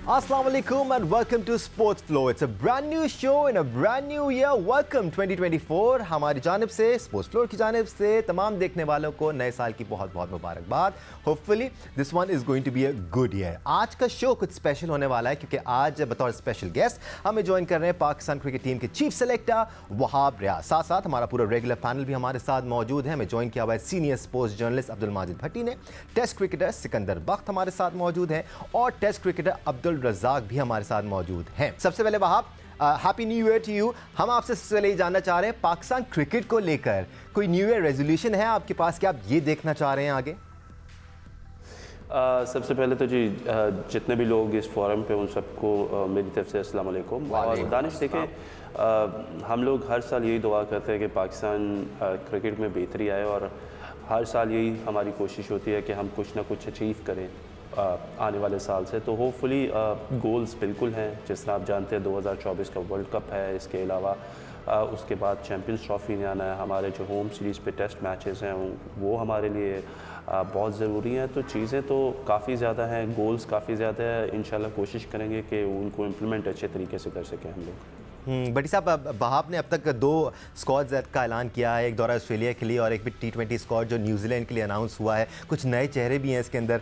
Assalamu alaikum and welcome to Sports Flow. It's a brand new show in a brand new year. Welcome 2024. हमारी जानिब से sports floor की जानिब से तमाम देखने वालों को नए साल की बहुत बहुत मुबारकबाद. Hopefully this one is going to be a good year. आज का शो कुछ स्पेशल होने वाला है क्योंकि आज बतौर स्पेशल गेस्ट हमें ज्वाइन कर रहे हैं पाकिस्तान क्रिकेट टीम के चीफ सेलेक्टर वहाब रियाज. साथ साथ हमारा पूरा रेगुलर पैनल भी हमारे साथ मौजूद है. हमें ज्वाइन किया हुआ है senior sports journalist Abdul Majid Bhatti ने. टेस्ट क्रिकेटर सिकंदर बख्त हमारे साथ मौजूद हैं और टेस्ट क्रिकेटर अब्दुल रज़ाक भी हमारे साथ मौजूद हैं. सबसे पहले Wahab, happy new year to you. हम आपसे सबसे पहले ये जानना चाह रहे हैं पाकिस्तान क्रिकेट को लेकर कोई न्यू ईयर रेजोल्यूशन है आपके पास कि आप ये देखना चाह रहे हैं आगे? सबसे पहले तो जी जितने भी लोग इस फोरम पे उन सबको मेरी तरफ से अस्सलाम वालेकुम. और दानिश देखें, हम लोग हर साल यही दुआ करते हैं कि पाकिस्तान क्रिकेट में बेहतरी आए और हर साल यही हमारी कोशिश होती है कि हम कुछ ना कुछ अचीव करें आने वाले साल से. तो होपफुली गोल्स बिल्कुल हैं. जिस तरह आप जानते हैं 2024 का वर्ल्ड कप है. इसके अलावा उसके बाद चैम्पियंस ट्रॉफी ने आना है. हमारे जो होम सीरीज़ पे टेस्ट मैचेस हैं वो हमारे लिए बहुत ज़रूरी हैं. तो चीज़ें तो काफ़ी ज़्यादा हैं, गोल्स काफ़ी ज़्यादा है. इंशाल्लाह कोशिश करेंगे कि उनको इम्प्लीमेंट अच्छे तरीके से कर सकें हम लोग. बटी साहब, वहाब ने अब तक 2 स्क्वाड्स का ऐलान किया है. एक दौरा ऑस्ट्रेलिया के लिए और एक भी T20 स्क्वाड जो न्यूजीलैंड के लिए अनाउंस हुआ है. कुछ नए चेहरे भी हैं इसके अंदर.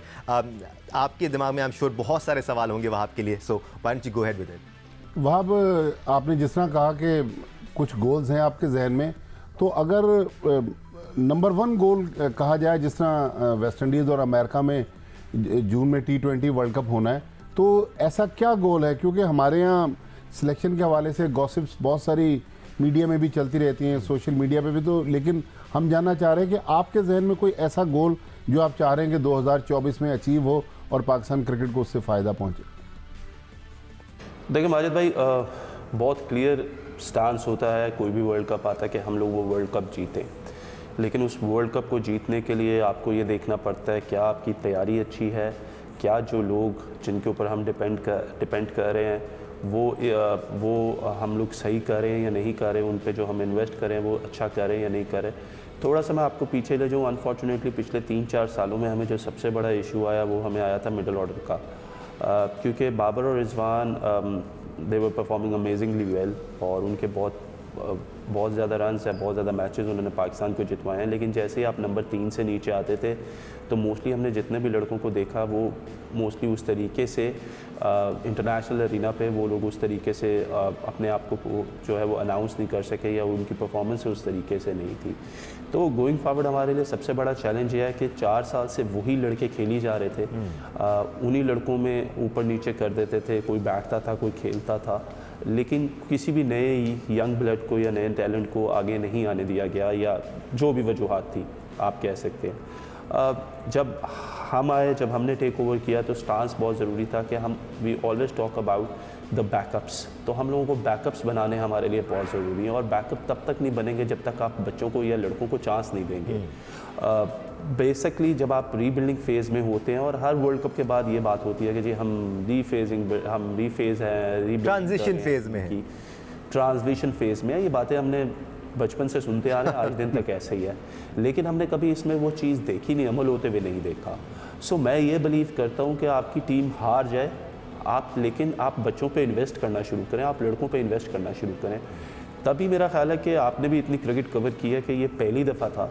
आपके दिमाग में आई एम श्योर बहुत सारे सवाल होंगे वहाब के लिए. So why don't you go ahead with it. Wahab, आपने जिस तरह कहा कि कुछ गोल्स हैं आपके जहन में, तो अगर नंबर 1 गोल कहा जाए, जिस तरह वेस्ट इंडीज़ और अमेरिका में जून में T20 वर्ल्ड कप होना है, तो ऐसा क्या गोल है? क्योंकि हमारे यहाँ सिलेक्शन के हवाले से गॉसिप्स बहुत सारी मीडिया में भी चलती रहती हैं, सोशल मीडिया पे भी. तो लेकिन हम जानना चाह रहे हैं कि आपके जहन में कोई ऐसा गोल जो आप चाह रहे हैं कि 2024 में अचीव हो और पाकिस्तान क्रिकेट को उससे फ़ायदा पहुंचे. देखिए माजिद भाई, बहुत क्लियर स्टांस होता है कोई भी वर्ल्ड कप आता है कि हम लोग वो वर्ल्ड कप जीतें. लेकिन उस वर्ल्ड कप को जीतने के लिए आपको ये देखना पड़ता है क्या आपकी तैयारी अच्छी है, क्या जो लोग जिनके ऊपर हम डिपेंड कर रहे हैं वो हम लोग सही करें या नहीं करें, उन पे जो हम इन्वेस्ट करें वो अच्छा करें या नहीं करें. थोड़ा सा मैं आपको पीछे ले जाऊँ. अनफॉर्चुनेटली पिछले 3-4 सालों में हमें जो सबसे बड़ा इशू आया वो हमें आया था मिडल ऑर्डर का. क्योंकि बाबर और रिजवान दे वर परफॉर्मिंग अमेजिंगली वेल और उनके बहुत ज़्यादा रन्स है, बहुत ज़्यादा मैचेस उन्होंने पाकिस्तान को जितवाए हैं. लेकिन जैसे ही आप नंबर 3 से नीचे आते थे तो मोस्टली हमने जितने भी लड़कों को देखा वो मोस्टली उस तरीके से इंटरनेशनल अरीना पे वो लोग उस तरीके से अपने आप को जो है वो अनाउंस नहीं कर सके या उनकी परफॉर्मेंस उस तरीके से नहीं थी. तो गोइंग फॉरवर्ड हमारे लिए सबसे बड़ा चैलेंज ये है कि 4 साल से वही लड़के खेली जा रहे थे. उन्हीं लड़कों में ऊपर नीचे कर देते थे. कोई बैठता था, कोई खेलता था, लेकिन किसी भी नए यंग ब्लड को या नए टैलेंट को आगे नहीं आने दिया गया, या जो भी वजूहात थी आप कह सकते हैं. जब हम आए, जब हमने टेक ओवर किया तो स्टांस बहुत ज़रूरी था कि हम we always talk about the backups. तो हम लोगों को बैकअप्स बनाने हमारे लिए बहुत ज़रूरी है. और बैकअप तब तक नहीं बनेंगे जब तक आप बच्चों को या लड़कों को चांस नहीं देंगे. बेसिकली जब आप रीबिल्डिंग फेज़ में होते हैं, और हर वर्ल्ड कप के बाद ये बात होती है कि जी हम रीफेज़ हैं, ट्रांजिशन फेज़ में हैं, ट्रांजिशन फेज़ में है. ये बातें हमने बचपन से सुनते आ रहे हैं, आज दिन तक ऐसे ही है. लेकिन हमने कभी इसमें वो चीज़ देखी नहीं, अमल होते हुए नहीं देखा. सो मैं ये बिलीव करता हूँ कि आपकी टीम हार जाए लेकिन आप बच्चों पे इन्वेस्ट करना शुरू करें, आप लड़कों पे इन्वेस्ट करना शुरू करें. तभी मेरा ख्याल है कि आपने भी इतनी क्रिकेट कवर की है कि ये पहली दफ़ा था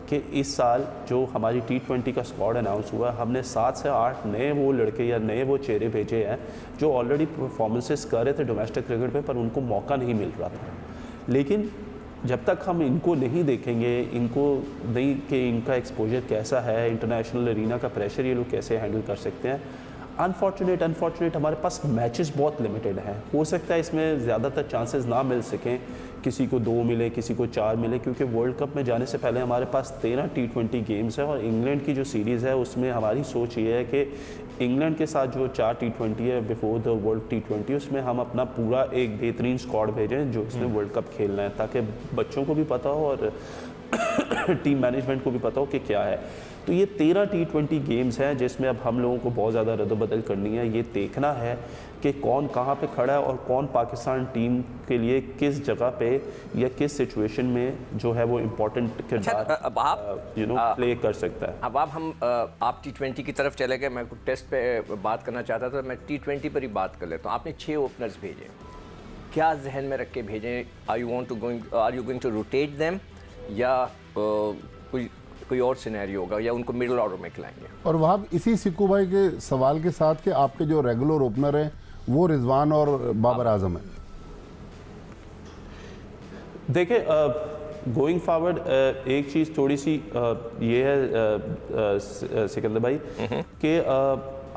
कि इस साल जो हमारी T20 का स्क्वाड अनाउंस हुआ, हमने 7 से 8 नए वो लड़के या नए वो चेहरे भेजे हैं जो ऑलरेडी परफॉर्मेंसेस कर रहे थे डोमेस्टिक क्रिकेट में, पर उनको मौका नहीं मिल रहा था. लेकिन जब तक हम इनको नहीं देखेंगे, इनको नहीं कि इनका एक्सपोजर कैसा है, इंटरनेशनल अरीना का प्रेशर ये लोग कैसे हैंडल कर सकते हैं. अनफॉर्चुनेट हमारे पास मैचेस बहुत लिमिटेड हैं. हो सकता है इसमें ज़्यादातर चांसेस ना मिल सकें, किसी को 2 मिले, किसी को 4 मिले, क्योंकि वर्ल्ड कप में जाने से पहले हमारे पास 13 T20 गेम्स है. और इंग्लैंड की जो सीरीज़ है उसमें हमारी सोच ये है कि इंग्लैंड के साथ जो 4 T20 है बिफोर द वर्ल्ड T20, उसमें हम अपना पूरा एक बेहतरीन स्क्वाड भेजें जो इसमें वर्ल्ड कप खेलना है, ताकि बच्चों को भी पता हो और टीम मैनेजमेंट को भी पता हो कि क्या है। तो ये 13 T20 गेम्स हैं जिसमें अब हम लोगों को बहुत ज़्यादा रद्द-बदल करनी है। ये देखना है कि कौन कहाँ पे खड़ा है और कौन पाकिस्तान टीम के लिए किस जगह पे या किस सिचुएशन में जो है वो इम्पोर्टेंट किरदार अब आप प्ले कर सकता है। अब आप T20 की तरफ चले गए। मैं टेस्ट पे बात करना चाहता था, मैं T20 पर ही बात कर लेता हूँ। आपने 6 ओपनर्स भेजे, क्या जहन में रख के भेजे? Are you going to rotate them या कोई और सिनेरियो होगा या उनको मिडिल ऑर्डर में खिलाएंगे? और वहाँ इसी सिक्कू भाई के सवाल के साथ कि आपके जो रेगुलर ओपनर हैं वो रिजवान और बाबर आजम है। देखिए गोइंग फॉरवर्ड एक चीज़ थोड़ी सी ये है सिकंदर भाई कि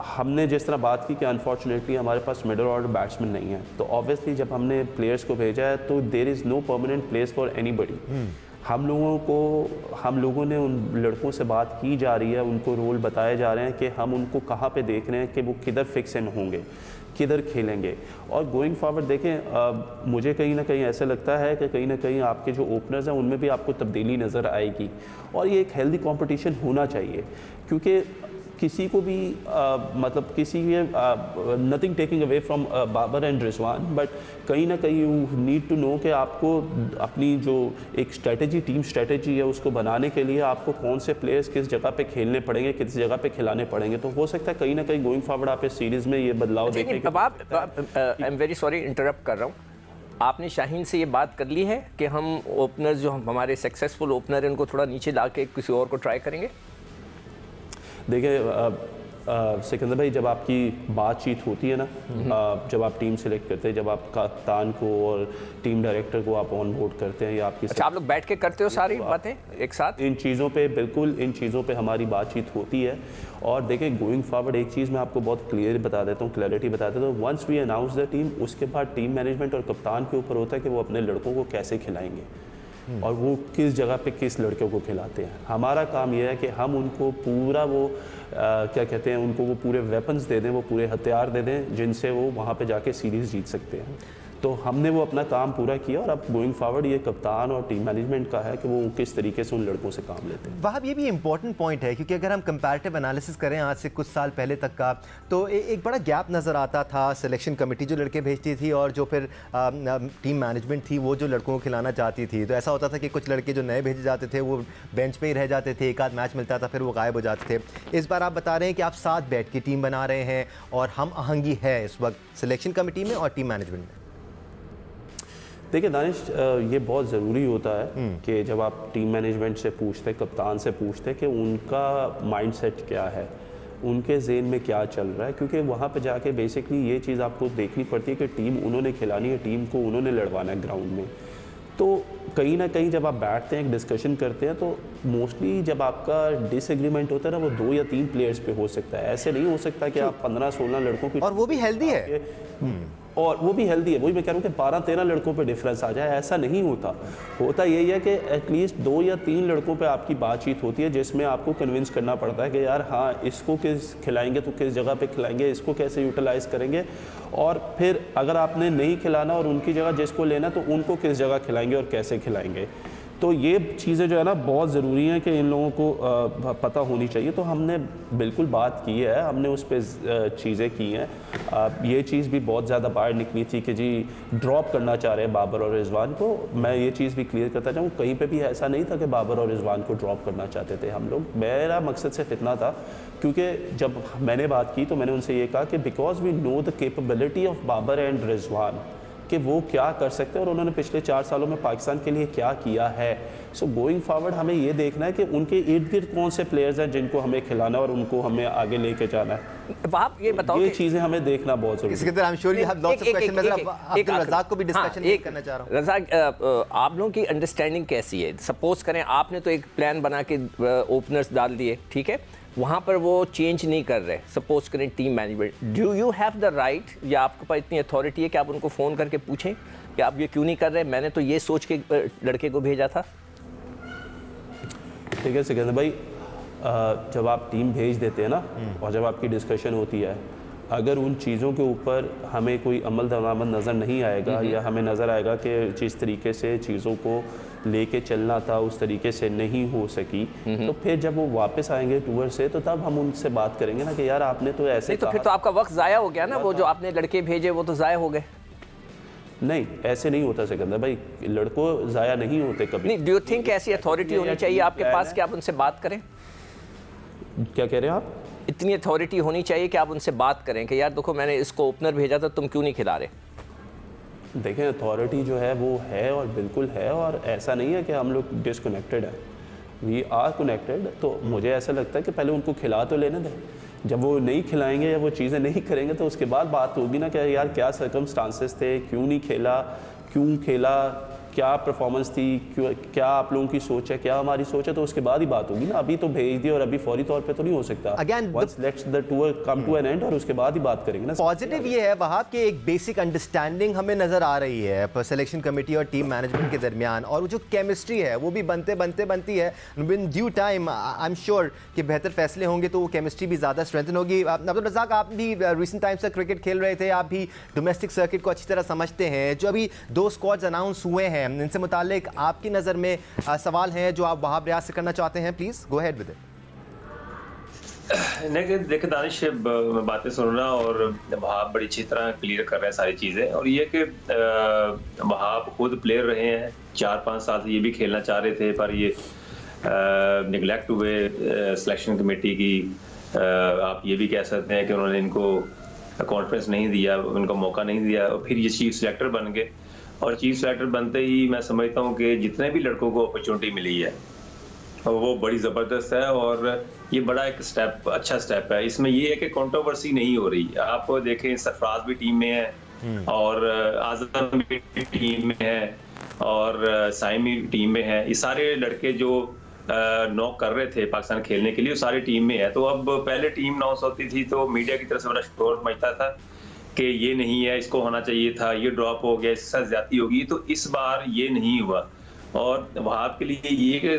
हमने जिस तरह बात की कि अनफॉर्चुनेटली हमारे पास मिडिल ऑर्डर बैट्समैन नहीं है, तो ऑब्वियसली जब हमने प्लेयर्स को भेजा है तो there is no permanent place for anybody. हम लोगों ने उन लड़कों से बात की जा रही है, उनको रोल बताए जा रहे हैं कि हम उनको कहाँ पे देख रहे हैं कि वो किधर फिक्स इन होंगे, किधर खेलेंगे। और गोइंग फॉरवर्ड देखें मुझे कहीं ना कहीं ऐसा लगता है कि कहीं ना कहीं आपके जो ओपनर्स हैं उनमें भी आपको तब्दीली नज़र आएगी और ये एक हेल्दी कंपटीशन होना चाहिए, क्योंकि किसी को भी मतलब किसी nothing taking away from Babar and Rizwan, but कहीं ना कहीं यू नीड टू नो कि आपको अपनी जो एक स्ट्रेटजी टीम स्ट्रेटजी है उसको बनाने के लिए आपको कौन से प्लेयर्स किस जगह पे खेलने पड़ेंगे, किस जगह पे खिलाने पड़ेंगे। तो हो सकता है कहीं ना कहीं गोइंग फॉरवर्ड आप इस सीरीज़ में ये बदलाव देखेंगे। अब आप I am very sorry interrupt कर रहा हूँ, आपने शाहीन से ये बात कर ली है कि हम ओपनर्स जो हमारे सक्सेसफुल ओपनर हैं उनको थोड़ा नीचे ला के किसी और को ट्राई करेंगे? देखिए सिकंदर भाई, जब आपकी बातचीत होती है ना, जब आप टीम सेलेक्ट करते हैं, जब आप कप्तान को और टीम डायरेक्टर को आप ऑन बोर्ड करते हैं या आपकी आप लोग बैठ के करते हो सारी बातें एक साथ? इन चीज़ों पे बिल्कुल, इन चीज़ों पे हमारी बातचीत होती है। और देखिए गोइंग फॉरवर्ड एक चीज़ मैं आपको बहुत क्लियर बता देता हूँ, क्लैरिटी बता देता हूँ। Once we announce the team, उसके बाद टीम मैनेजमेंट और कप्तान के ऊपर होता है कि वो अपने लड़कों को कैसे खिलाएंगे और वो किस जगह पे किस लड़के को खिलाते हैं। हमारा काम यह है कि हम उनको पूरा वो क्या कहते हैं, उनको वो पूरे वेपन्स दे दें, वो पूरे हथियार दे दें जिनसे वो वहाँ पे जाके सीरीज़ जीत सकते हैं। तो हमने वो अपना काम पूरा किया और अब गोइंग फॉरवर्ड ये कप्तान और टीम मैनेजमेंट का है कि वो किस तरीके से उन लड़कों से काम लेते हैं। वहाँ ये भी इंपॉर्टेंट पॉइंट है, क्योंकि अगर हम कंपैरेटिव एनालिसिस करें आज से कुछ साल पहले तक का, तो एक बड़ा गैप नज़र आता था। सिलेक्शन कमेटी जो लड़के भेजती थी और जो फिर टीम मैनेजमेंट थी वो जो लड़कों को खिलाना चाहती थी। तो ऐसा होता था कि कुछ लड़के जो नए भेजे जाते थे वो बेंच पे ही रह जाते थे, एक आध मैच मिलता था फिर वो गायब हो जाते थे। इस बार आप बता रहे हैं कि आप साथ बैठ के टीम बना रहे हैं और हम आहंगी है इस वक्त सिलेक्शन कमेटी में और टीम मैनेजमेंट में। देखिए दानिश, ये बहुत ज़रूरी होता है कि जब आप टीम मैनेजमेंट से पूछते, कप्तान से पूछते कि उनका माइंडसेट क्या है, उनके ज़हन में क्या चल रहा है, क्योंकि वहाँ पे जाके बेसिकली ये चीज़ आपको देखनी पड़ती है कि टीम उन्होंने खिलानी है, टीम को उन्होंने लड़वाना है ग्राउंड में। तो कहीं ना कहीं जब आप बैठते हैं, एक डिस्कशन करते हैं, तो मोस्टली जब आपका डिसएग्रीमेंट होता है ना, वो 2 या 3 प्लेयर्स पे हो सकता है। ऐसे नहीं हो सकता कि आप 15-16 लड़कों की, और वो भी हेल्दी है, और वो भी हेल्दी है। वही मैं कह रहा हूँ कि 12-13 लड़कों पे डिफरेंस आ जाए, ऐसा नहीं होता। होता यही है कि एटलीस्ट 2 या 3 लड़कों पे आपकी बातचीत होती है जिसमें आपको कन्विंस करना पड़ता है कि यार हाँ, इसको किस खिलाएंगे तो किस जगह पे खिलाएंगे, इसको कैसे यूटिलाइज़ करेंगे, और फिर अगर आपने नहीं खिलाना और उनकी जगह जिसको लेना तो उनको किस जगह खिलाएंगे और कैसे खिलाएंगे। तो ये चीज़ें जो है ना बहुत ज़रूरी हैं कि इन लोगों को पता होनी चाहिए। तो हमने बिल्कुल बात की है, हमने उस पर चीज़ें की हैं। ये चीज़ भी बहुत ज़्यादा बाहर निकली थी कि जी ड्रॉप करना चाह रहे हैं बाबर और रिजवान को। मैं ये चीज़ भी क्लियर करता चाहूँ, कहीं पे भी ऐसा नहीं था कि बाबर और रिजवान को ड्रॉप करना चाहते थे हम लोग। मेरा मकसद सिर्फ इतना था, क्योंकि जब मैंने बात की तो मैंने उनसे ये कहा कि because we know the capability of Babar and Rizwan कि वो क्या कर सकते हैं और उन्होंने पिछले 4 सालों में पाकिस्तान के लिए क्या किया है। सो गोइंग फॉरवर्ड हमें ये देखना है कि उनके इर्द गिर्द कौन से प्लेयर्स हैं जिनको हमें खिलाना और उनको हमें आगे लेके जाना है। आप ये बताओ, ये चीज़ें हमें देखना बहुत ज़रूरी है। I am sure you have lots of question. मैं अब्दुल रज़ाक को भी डिस्कशन करना चाह रहा हूं। रज़ाक, आप लोगों की अंडरस्टैंडिंग कैसी है? सपोज करें आपने तो एक प्लान बना के ओपनर्स डाल दिए, ठीक है, वहाँ पर वो चेंज नहीं कर रहे, सपोज करें team management, do you have the right या आपके पास इतनी अथॉरिटी है कि आप उनको फ़ोन करके पूछें कि आप ये क्यों नहीं कर रहे, मैंने तो ये सोच के लड़के को भेजा था? ठीक है सिकंदर भाई, जब आप टीम भेज देते हैं ना और जब आपकी डिस्कशन होती है अगर उन चीज़ों के ऊपर हमें कोई अमल दरामद नज़र नहीं आएगा या हमें नज़र आएगा कि जिस तरीके से चीज़ों को लेके चलना था उस तरीके से नहीं हो सकी, तो फिर जब वो वापस आएंगे टूर से तो तब हम उनसे बात करेंगे ना कि यार आपने तो ऐसे नहीं, तो फिर तो आपका वक्त ज़ाया हो गया ना, वो जो आपने लड़के भेजे वो तो ज़ाया हो गए। नहीं, ऐसे नहीं होता सिकंदर भाई, लड़कों ज़ाया नहीं होते कभी। नहीं, डू यू थिंक ऐसी अथॉरिटी होनी चाहिए आपके पास कि आप उनसे बात करें? क्या कह रहे हैं आप? इतनी अथॉरिटी होनी चाहिए कि आप उनसे बात करें कि यार देखो मैंने इसको ओपनर भेजा था, तुम क्यों नहीं खिला रहे? देखें, अथॉरिटी जो है वो है और बिल्कुल है, और ऐसा नहीं है कि हम लोग डिसकनेक्टेड हैं, वी आर कनेक्टेड। तो मुझे ऐसा लगता है कि पहले उनको खिला तो लेने दें, जब वो नहीं खिलाएंगे या वो चीज़ें नहीं करेंगे तो उसके बाद बात होगी ना कि यार क्या सर्कमस्टांसेस थे, क्यों नहीं खेला, क्यों खेला, क्या परफॉर्मेंस थी, क्यों, क्या आप लोगों की सोच है, क्या हमारी सोच है, तो उसके बाद ही बात होगी ना। अभी तो भेज दिया और अभी फौरी तौर पे तो नहीं हो सकता। Again, Once let's the tour come to an end और उसके बाद ही बात करेंगे ना। पॉजिटिव ये है वहाब कि एक बेसिक अंडरस्टैंडिंग हमें नज़र आ रही है सिलेक्शन कमेटी और टीम मैनेजमेंट के दरमियान, और वो जो केमिस्ट्री है वो भी बनती है। With due time I am sure कि बेहतर फैसले होंगे तो वो केमिस्ट्री भी ज़्यादा स्ट्रेंथन होगी। अब्दुल रज़ाक, आप भी रिसेंट टाइम्स से क्रिकेट खेल रहे थे, आप भी डोमेस्टिक सर्किट को अच्छी तरह समझते हैं। जो अभी 2 स्क्वाड्स अनाउंस हुए हैं, इनसे मुतालिक आपकी नज़र में सवाल हैं जो आप वहाब रियाज से करना चाहते हैं, please go ahead with it. देखिए दानिश, मैं बातें सुन रहा और वहाब बड़ी अच्छी तरह क्लियर कर रहे हैं सारी चीज़ें, और ये कि वहाब खुद प्लेयर रहे हैं 4-5 साल से, ये भी खेलना चाह रहे थे पर ये निगलेक्ट हुए सिलेक्शन कमेटी की। आप ये भी कह सकते हैं कि उन्होंने इनको कॉन्फ्रेंस नहीं दिया, उनको मौका नहीं दिया, और फिर ये चीफ सेलेक्टर बन गए। और चीफ सेलेक्टर बनते ही मैं समझता हूँ कि जितने भी लड़कों को अपॉर्चुनिटी मिली है वो बड़ी ज़बरदस्त है, और ये बड़ा एक स्टेप, अच्छा स्टेप है। इसमें ये है कि कंट्रोवर्सी नहीं हो रही। आप देखें, सरफराज भी टीम में है और आज़म भी टीम में है और साइम भी टीम में है। ये सारे लड़के जो नॉक कर रहे थे पाकिस्तान खेलने के लिए, वो सारी टीम में है। तो अब पहले टीम अनाउंस होती थी तो मीडिया की तरफ से बड़ा शोर मचता था कि ये नहीं है, इसको होना चाहिए था, ये ड्रॉप हो गया, इसके साथ ज्यादती होगी। तो इस बार ये नहीं हुआ, और वहां के लिए ये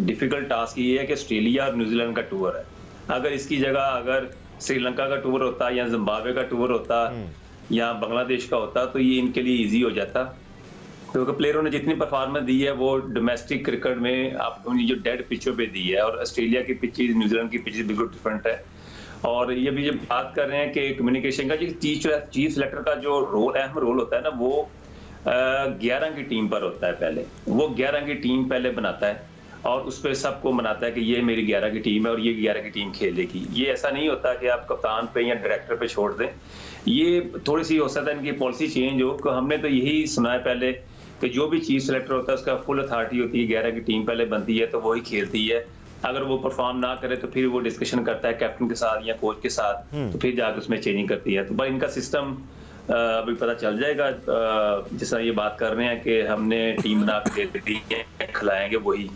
डिफिकल्ट टास्क ये है कि ऑस्ट्रेलिया और न्यूजीलैंड का टूर है। अगर इसकी जगह अगर श्रीलंका का टूर होता या जिम्बाब्वे का टूर होता या बांग्लादेश का होता तो ये इनके लिए ईजी हो जाता, क्योंकि प्लेयरों ने जितनी परफॉर्मेंस दी है वो डोमेस्टिक क्रिकेट में आपको जो डेड पिचों पे दी है, और ऑस्ट्रेलिया की पिचेज, न्यूजीलैंड की पिचेज बिल्कुल डिफरेंट है। और ये भी जब बात कर रहे हैं कि कम्युनिकेशन का, चीफ सेलेक्टर का जो रोल, अहम रोल होता है ना, वो 11 की टीम पर होता है। पहले वो 11 की टीम पहले बनाता है और उस पर सबको मनाता है कि ये मेरी 11 की टीम है और ये 11 की टीम खेलेगी। ये ऐसा नहीं होता कि आप कप्तान पे या डायरेक्टर पे छोड़ दें। ये थोड़ी सी हो सकता है इनकी पॉलिसी चेंज हो। हमने तो यही सुना है पहले कि जो भी चीफ सेलेक्टर होता है उसका फुल अथॉरिटी होती है, 11 की टीम पहले बनती है तो वही खेलती है। अगर वो परफॉर्म ना करे तो फिर वो डिस्कशन करता है कैप्टन के साथ या कोच के साथ, तो फिर जाकर उसमें चेंजिंग करती है। तो पर इनका सिस्टम अभी पता चल जाएगा। जिस तरह ये बात कर रहे हैं कि हमने टीम बना के दे दी है, खिलाएंगे वही,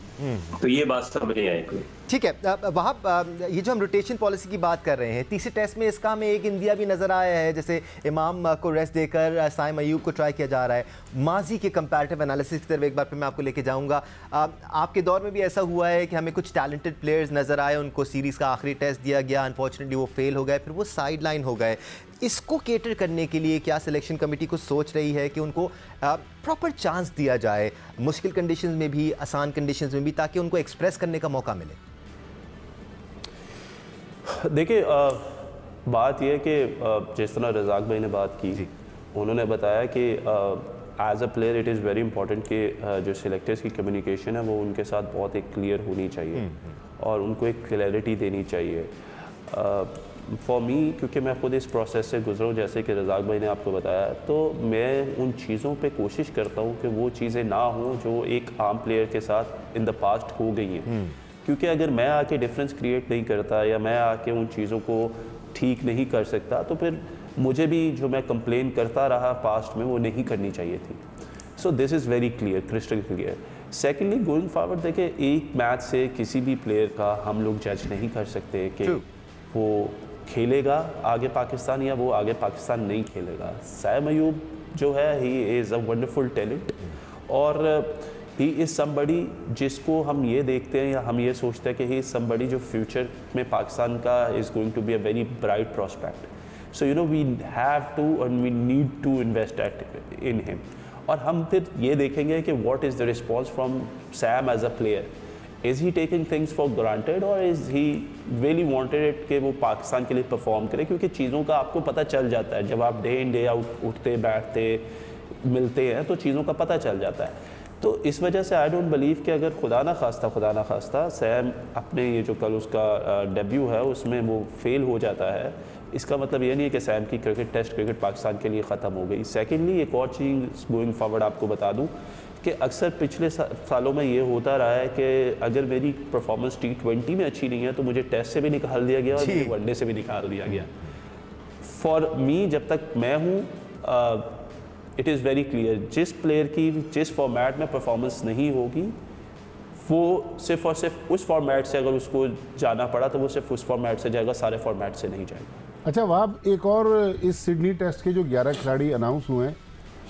तो ये बात समझ नहीं आई। ठीक है वहाब, ये जो हम रोटेशन पॉलिसी की बात कर रहे हैं, तीसरे टेस्ट में इसका हमें एक इंडिया भी नज़र आया है, जैसे इमाम को रेस्ट देकर साइम अयूब को ट्राई किया जा रहा है। माजी के कंपैरेटिव एनालिसिस की तरफ एक बार फिर मैं आपको लेके जाऊंगा। आपके दौर में भी ऐसा हुआ है कि हमें कुछ टैलेंटेड प्लेयर्स नज़र आए, उनको सीरीज़ का आखिरी टेस्ट दिया गया, अनफॉर्चुनेटली वो फेल हो गए, फिर वो साइड लाइन हो गए। इसको केटर करने के लिए क्या सिलेक्शन कमेटी कुछ सोच रही है कि उनको प्रॉपर चांस दिया जाए, मुश्किल कंडीशंस में भी, आसान कंडीशंस में भी, ताकि उनको एक्सप्रेस करने का मौका मिले? देखिए, बात यह है कि जिस तरह रज़ाक भाई ने बात की, उन्होंने बताया कि as a player it is very important कि जो सिलेक्टर्स की कम्युनिकेशन है वो उनके साथ बहुत एक क्लियर होनी चाहिए और उनको एक क्लैरिटी देनी चाहिए। फॉर मी, क्योंकि मैं खुद इस प्रोसेस से गुजरा हूँ, जैसे कि रज़ाक भाई ने आपको बताया, तो मैं उन चीज़ों पे कोशिश करता हूँ कि वो चीज़ें ना हों जो एक आम प्लेयर के साथ इन द पास्ट हो गई हैं। क्योंकि अगर मैं आके डिफरेंस क्रिएट नहीं करता या मैं आके उन चीज़ों को ठीक नहीं कर सकता, तो फिर मुझे भी जो मैं कंप्लेन करता रहा पास्ट में वो नहीं करनी चाहिए थी। सो this is very clear, crystal clear. Secondly, going forward, देखिए, एक मैच से किसी भी प्लेयर का हम लोग जज नहीं कर सकते कि वो खेलेगा आगे पाकिस्तान या वो आगे पाकिस्तान नहीं खेलेगा। साइम अयूब जो है, he is a wonderful talent और ही इज़ समबडी जिसको हम ये देखते हैं या हम ये सोचते हैं कि ही इज़ समबडी जो फ्यूचर में पाकिस्तान का is going to be a very bright prospect. So you know we have to and we need to invest in him. और हम फिर ये देखेंगे कि what is the response from Saim as a player. Is he taking things for granted और is he really wanted it कि वो पाकिस्तान के लिए परफॉर्म करे, क्योंकि चीज़ों का आपको पता चल जाता है जब आप डे इन डे आउट उठते बैठते मिलते हैं तो चीज़ों का पता चल जाता है। तो इस वजह से आई डोंट बिलीव कि अगर खुदा ना खास्ता सैम अपने ये जो कल उसका डेब्यू है उसमें वो फेल हो जाता है, इसका मतलब ये नहीं है कि सैम की टेस्ट क्रिकेट पाकिस्तान के लिए ख़त्म हो गई। सेकेंडली एक और चीज़ गोइंग फॉरवर्ड आपको बता दूँ कि अक्सर पिछले सालों में ये होता रहा है कि अगर मेरी परफॉर्मेंस T20 में अच्छी नहीं है तो मुझे टेस्ट से भी निकाल दिया गया और मुझे वनडे से भी निकाल दिया गया। फॉर मी जब तक मैं हूँ इट इज़ वेरी क्लियर, जिस प्लेयर की जिस फॉर्मेट में परफॉर्मेंस नहीं होगी वो सिर्फ और सिर्फ उस फॉर्मेट से, अगर उसको जाना पड़ा तो वो सिर्फ उस फॉर्मेट से जाएगा, सारे फॉर्मेट से नहीं जाएगा। अच्छा वहाब, एक और इस सिडनी टेस्ट के जो 11 खिलाड़ी अनाउंस हुए हैं,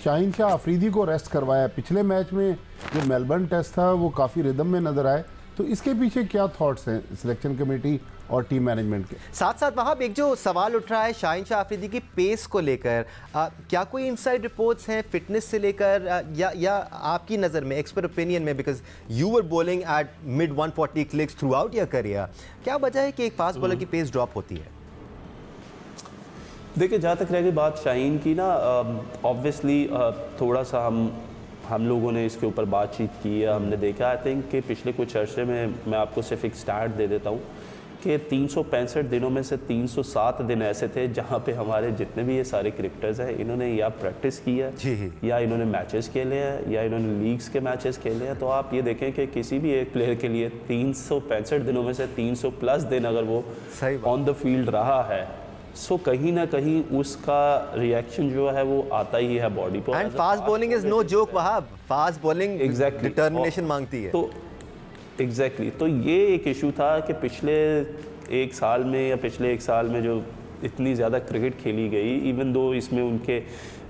शाहीन शाह अफरीदी को रेस्ट करवाया। पिछले मैच में जो मेलबर्न टेस्ट था वो काफ़ी रिदम में नज़र आए, तो इसके पीछे क्या थॉट्स हैं सिलेक्शन कमेटी और टीम मैनेजमेंट के? साथ साथ वहाँ एक जो सवाल उठ रहा है शाहीन शाह अफरीदी की पेस को लेकर, क्या कोई इनसाइड रिपोर्ट्स हैं फिटनेस से लेकर, या आपकी नज़र में एक्सपर्ट ओपिनियन में, because you were bowling at mid 140 clicks through out your career, क्या वजह है कि एक फास्ट बॉलर की पेस ड्रॉप होती है? देखिए जहाँ तक रह गई बात शाहीन की ना, ऑब्वियसली थोड़ा सा हम लोगों ने इसके ऊपर बातचीत की है, हमने देखा आई थिंक कि पिछले कुछ अरसे में, मैं आपको सिर्फ एक स्टार्ट दे देता हूँ कि 365 दिनों में से 307 दिन ऐसे थे जहाँ पे हमारे जितने भी ये सारे क्रिकेटर्स हैं इन्होंने या प्रैक्टिस की है या इन्होंने मैचेस खेले हैं या इन्होंने लीग्स के मैचेस खेले हैं। तो आप ये देखें कि किसी भी एक प्लेयर के लिए 365 दिनों में से 300 प्लस दिन अगर वो ऑन द फील्ड रहा है, सो कहीं ना कहीं उसका रिएक्शन जो है वो आता ही है बॉडी पर। And fast bowling is no joke Wahab, fast bowling exactly determination मांगती है। तो एग्जैक्टली तो ये एक इशू था कि पिछले एक साल में जो इतनी ज़्यादा क्रिकेट खेली गई, इवन दो इसमें उनके